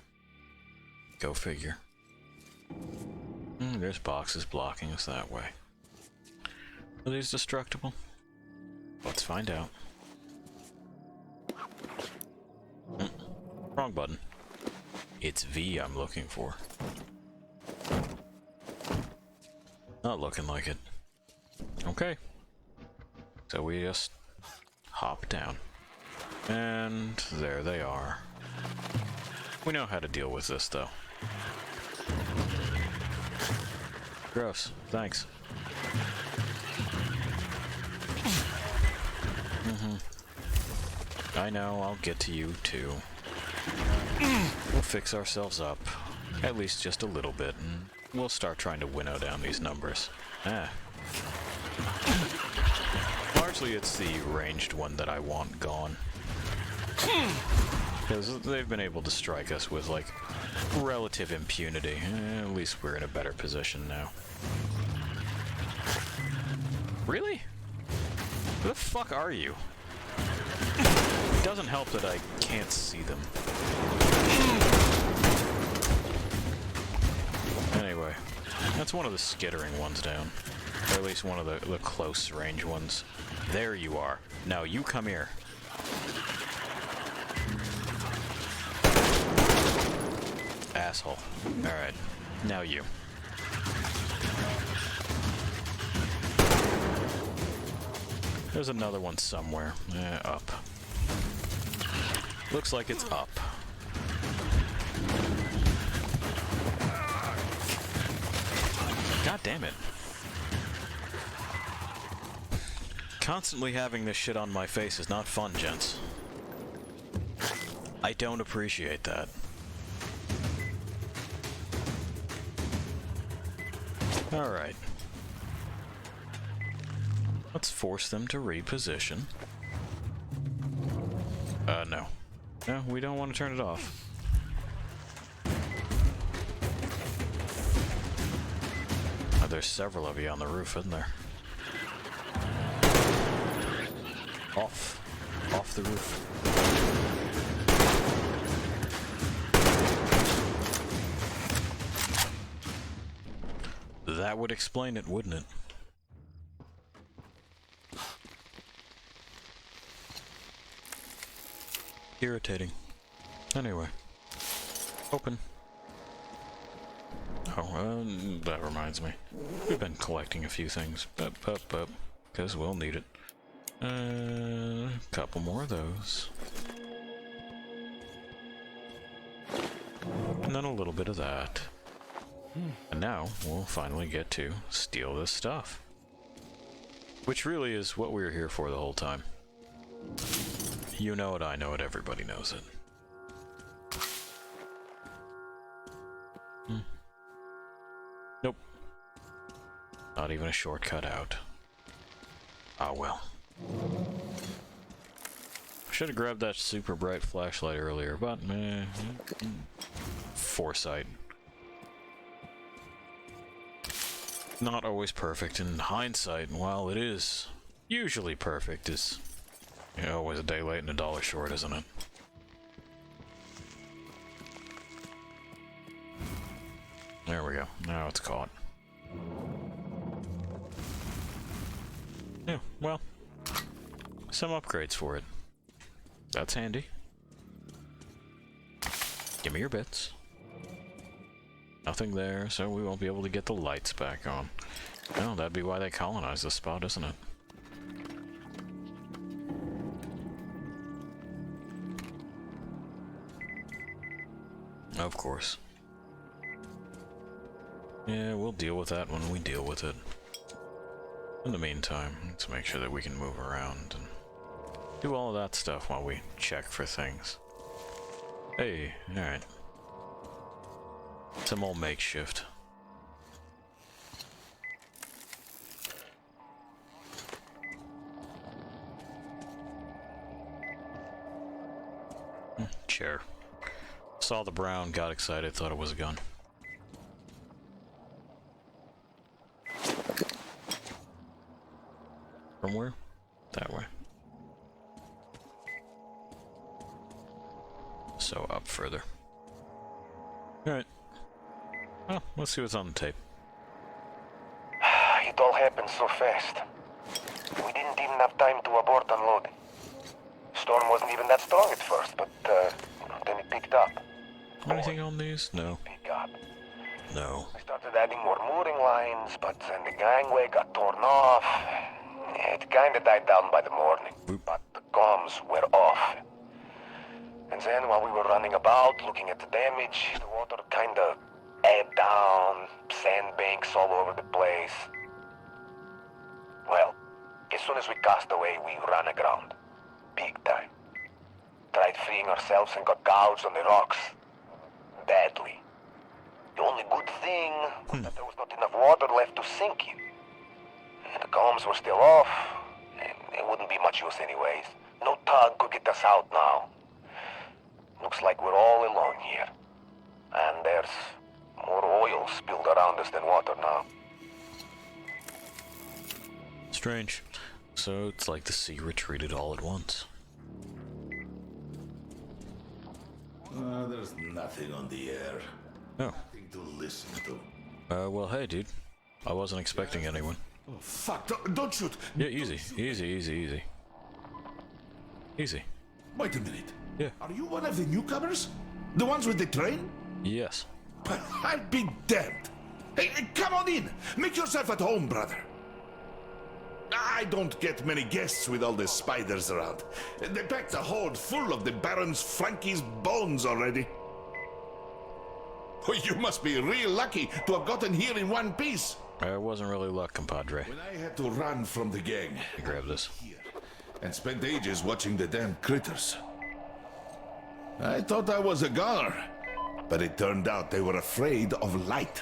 Go figure. There's boxes blocking us that way. Are these destructible? Let's find out. Wrong button. It's V I'm looking for. Not looking like it. Okay. So we just hop down. And there they are. We know how to deal with this, though. Gross. Thanks. I know, I'll get to you, too. We'll fix ourselves up. At least just a little bit, and we'll start trying to winnow down these numbers. Largely it's the ranged one that I want gone. Because they've been able to strike us with, like, relative impunity. At least we're in a better position now. Really? Who the fuck are you? It doesn't help that I can't see them. Anyway, that's one of the skittering ones down. Or at least one of the close range ones. There you are. Now you come here. Asshole. Alright. Now you. There's another one somewhere. Up. Looks like it's up. God damn it. Constantly having this shit on my face is not fun, gents. I don't appreciate that. Alright. Let's force them to reposition. No. No, we don't want to turn it off. Oh, there's several of you on the roof, isn't there? Off. Off the roof. That would explain it, wouldn't it? Irritating. Anyway. Open. Oh, that reminds me. We've been collecting a few things. Because we'll need it. A couple more of those. And then a little bit of that. And now, we'll finally get to steal this stuff. Which really is what we were here for the whole time. You know it, I know it, everybody knows it. Nope. Not even a shortcut out. Ah well. I should have grabbed that super bright flashlight earlier, but foresight. Not always perfect in hindsight, and while it is usually perfect, is always a day late and a dollar short, isn't it? There we go. Now it's caught. Yeah, well, some upgrades for it. That's handy. Give me your bits. Nothing there, so we won't be able to get the lights back on. No, that'd be why they colonized this spot, isn't it? Of course. Yeah, we'll deal with that when we deal with it. In the meantime, let's make sure that we can move around and do all of that stuff while we check for things. Hey, alright. Some old makeshift. Chair. Saw the brown, got excited, thought it was a gun. From where? That way. So up further. Alright. Well, let's see what's on the tape. It all happened so fast. We didn't even have time to abort unloading. Storm wasn't even that strong at first, but then it picked up. Anything on these? No. Pick up. No. We started adding more mooring lines, but then the gangway got torn off. It kinda died down by the morning, but the comms were off. And then while we were running about, looking at the damage, the water kinda ebbed down, sandbanks all over the place. Well, as soon as we cast away, we ran aground. Big time. Tried freeing ourselves and got gouged on the rocks. Badly. The only good thing was that there was not enough water left to sink in. And the comms were still off, and it wouldn't be much use anyways. No tug could get us out now. Looks like we're all alone here. And there's more oil spilled around us than water now. Strange. So it's like the sea retreated all at once. There's nothing on the air. Oh. Nothing to listen to. Well, hey, dude. I wasn't expecting anyone. Oh, fuck, don't shoot. Yeah, easy. Easy, easy, easy. Easy. Wait a minute. Yeah. Are you one of the newcomers? The ones with the train? Yes. I'll be damned. Hey, come on in. Make yourself at home, brother. I don't get many guests with all the spiders around. They packed a hold full of the Baron's Frankie's bones already. Oh, you must be real lucky to have gotten here in one piece. It wasn't really luck, compadre. When I had to run from the gang, I grabbed this. And spent ages watching the damn critters. I thought I was a goner, but it turned out they were afraid of light.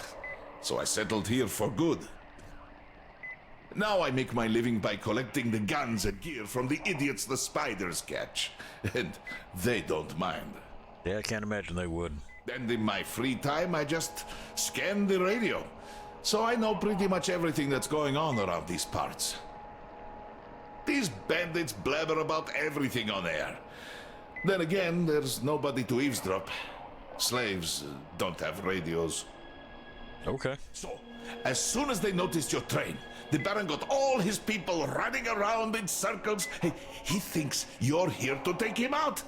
So I settled here for good. Now I make my living by collecting the guns and gear from the idiots the spiders catch. And they don't mind. Yeah, I can't imagine they would. And in my free time, I just scan the radio. So I know pretty much everything that's going on around these parts. These bandits blabber about everything on air. Then again, there's nobody to eavesdrop. Slaves don't have radios. Okay. So, as soon as they noticed your train, the Baron got all his people running around in circles. Hey, he thinks you're here to take him out.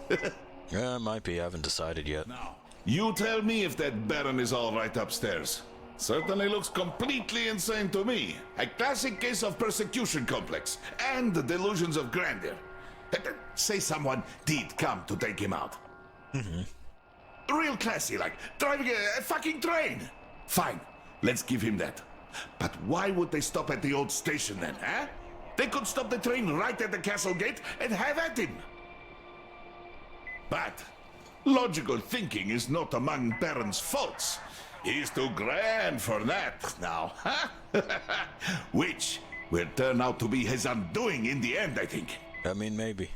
Yeah, might be. I haven't decided yet. Now, you tell me if that Baron is all right upstairs. Certainly looks completely insane to me. A classic case of persecution complex and the delusions of grandeur. Say someone did come to take him out. Mm-hmm. Real classy, like driving a fucking train. Fine, let's give him that. But why would they stop at the old station then, huh? They could stop the train right at the castle gate and have at him. But logical thinking is not among Baron's faults. He's too grand for that now, huh? Which will turn out to be his undoing in the end, I think. I mean, maybe.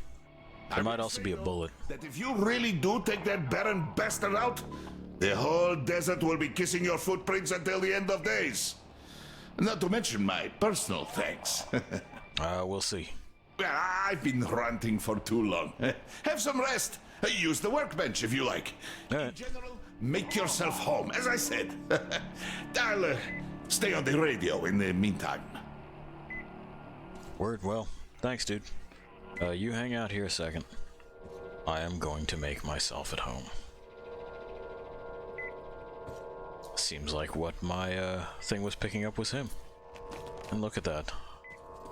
There might also be a bullet. That if you really do take that Baron bastard out, the whole desert will be kissing your footprints until the end of days. Not to mention my personal thanks. We'll see. Well, I've been ranting for too long. Have some rest. Use the workbench if you like. In general, make yourself home, as I said. I'll stay on the radio in the meantime. Word, well, thanks, dude. You hang out here a second. I am going to make myself at home. Seems like what my thing was picking up was him. And look at that.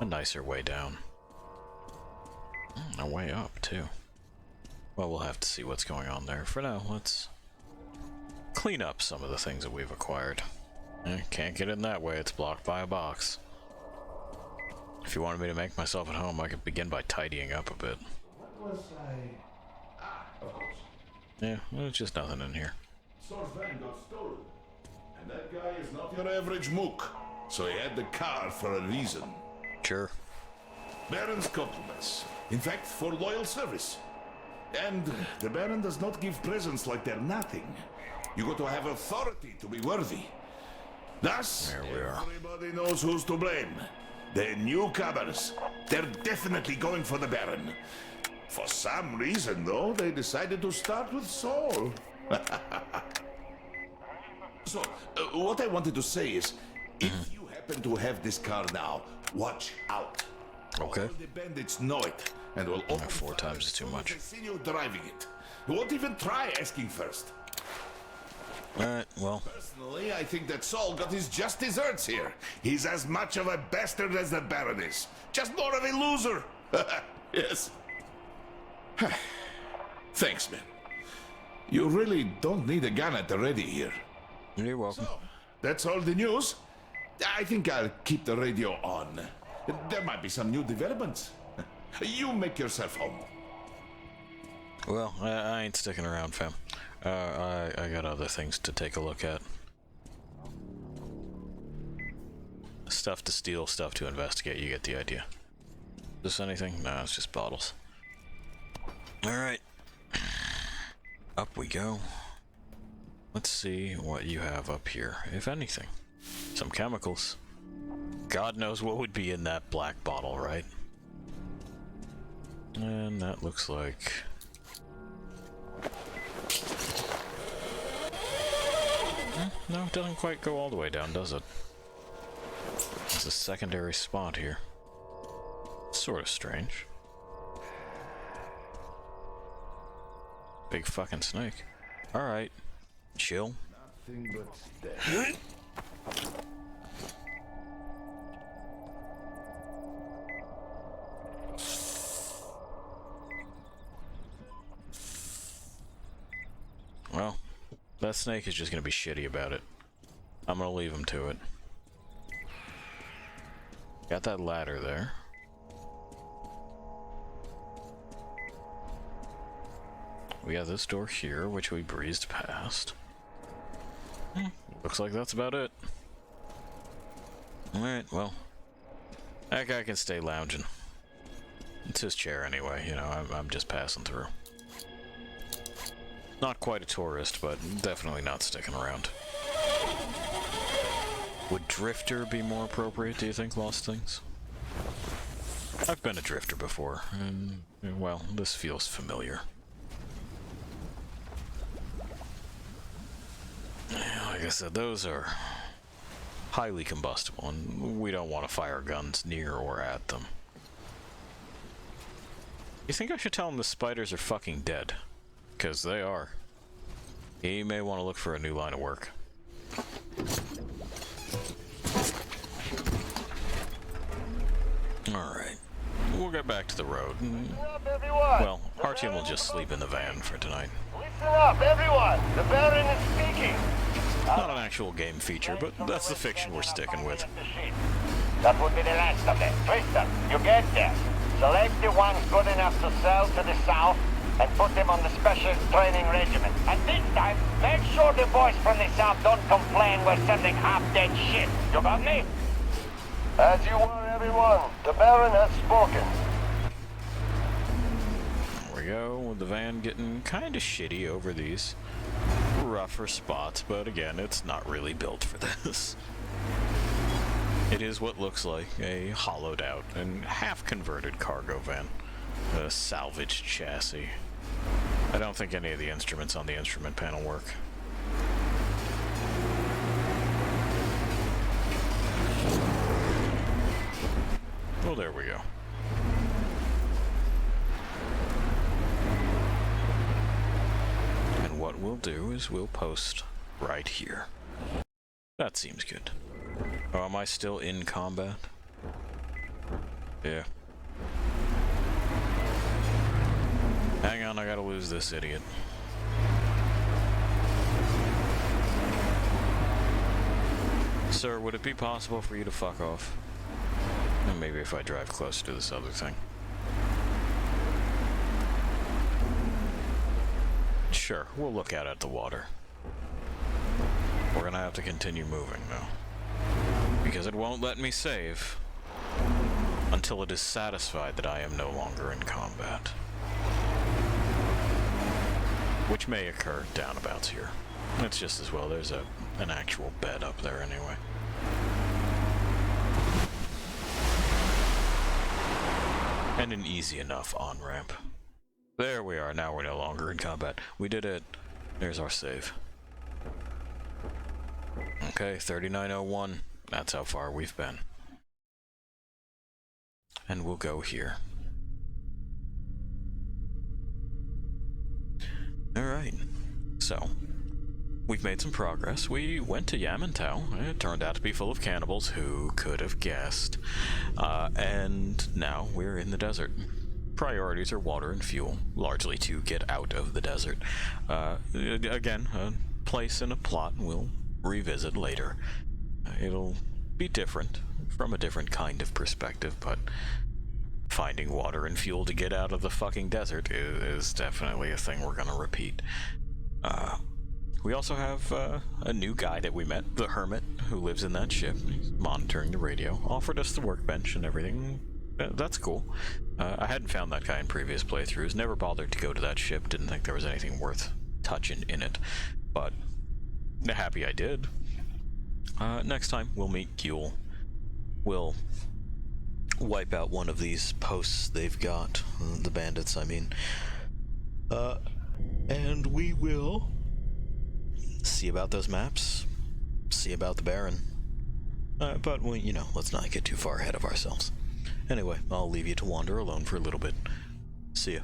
A nicer way down. A way up, too. Well, we'll have to see what's going on there. For now, let's clean up some of the things that we've acquired. Can't get in that way, it's blocked by a box. If you wanted me to make myself at home, I could begin by tidying up a bit. What was I? Ah, of course. Yeah, there's just nothing in here. Sor's van got stolen. And that guy is not your average mook. So he had the car for a reason. Sure. Baron's compliments. In fact, for loyal service. And the Baron does not give presents like they're nothing. You got to have authority to be worthy. Thus, everybody knows who's to blame. The newcomers. They're definitely going for the Baron. For some reason, though, they decided to start with Saul. So, what I wanted to say is, if you happen to have this car now, watch out. Okay. All the bandits know it, and will open 4 times is too much. They see you driving it. You won't even try asking first. Alright, well. Personally, I think that Saul got his just desserts here. He's as much of a bastard as the Baron is. Just more of a loser. Yes. Thanks, man. You really don't need a gun at the ready here. You're welcome. So, that's all the news. I think I'll keep the radio on. There might be some new developments. You make yourself home. Well, I ain't sticking around, fam. I got other things to take a look at. Stuff to steal, stuff to investigate, you get the idea. Is this anything? No, it's just bottles. Alright. Up we go. Let's see what you have up here, if anything. Some chemicals. God knows what would be in that black bottle, right? And that looks like... No, it doesn't quite go all the way down, does it? It's a secondary spot here. Sort of strange. Big fucking snake. Alright. Chill. Nothing but death. Well, that snake is just gonna be shitty about it. I'm gonna leave him to it. Got that ladder there. We got this door here, which we breezed past. Looks like that's about it. Alright, well. That guy can stay lounging. It's his chair anyway, you know, I'm just passing through. Not quite a tourist, but definitely not sticking around. Would Drifter be more appropriate, do you think, Lost Things? I've been a Drifter before, and, well, this feels familiar. Like I said, those are highly combustible, and we don't want to fire guns near or at them. You think I should tell him the spiders are fucking dead? Because they are. He may want to look for a new line of work. Alright. We'll get back to the road. Well, our team will just sleep in the van for tonight. Listen up, everyone! The Baron is speaking! Not an actual game feature, but that's the fiction we're sticking with. That would be the last of them. Tristan, you get there. Select the ones good enough to sell to the south and put them on the special training regiment. And this time, make sure the boys from the south don't complain we're sending half-dead shit. You got me? As you were, everyone. The Baron has spoken. There we go, with the van getting kind of shitty over these rougher spots, but again, it's not really built for this. It is what looks like a hollowed out and half-converted cargo van. A salvaged chassis. I don't think any of the instruments on the instrument panel work. Well, there we go. we'll do is we'll post right here. That seems good. Oh, am I still in combat? Yeah. Hang on, I gotta lose this idiot. Sir, would it be possible for you to fuck off? And maybe if I drive closer to this other thing. Sure, we'll look out at the water. We're gonna have to continue moving, though. Because it won't let me save until it is satisfied that I am no longer in combat. Which may occur downabouts here. It's just as well there's an actual bed up there anyway. And an easy enough on-ramp. There we are, now we're no longer in combat. We did it. There's our save. Okay, 3901. That's how far we've been. And we'll go here. Alright, so we've made some progress. We went to Yamantau. It turned out to be full of cannibals. Who could have guessed? And now we're in the desert. Priorities are water and fuel, largely to get out of the desert. Again, a place and a plot we'll revisit later. It'll be different, from a different kind of perspective, but finding water and fuel to get out of the fucking desert is definitely a thing we're gonna repeat. We also have a new guy that we met, the Hermit, who lives in that ship. He's monitoring the radio, offered us the workbench and everything. That's cool. I hadn't found that guy in previous playthroughs, never bothered to go to that ship, didn't think there was anything worth touching in it, but happy I did. Next time, we'll meet Guel. We'll wipe out one of these posts they've got, the bandits, I mean. And we will see about those maps, see about the Baron. But, we, you know, let's not get too far ahead of ourselves. Anyway, I'll leave you to wander alone for a little bit. See ya.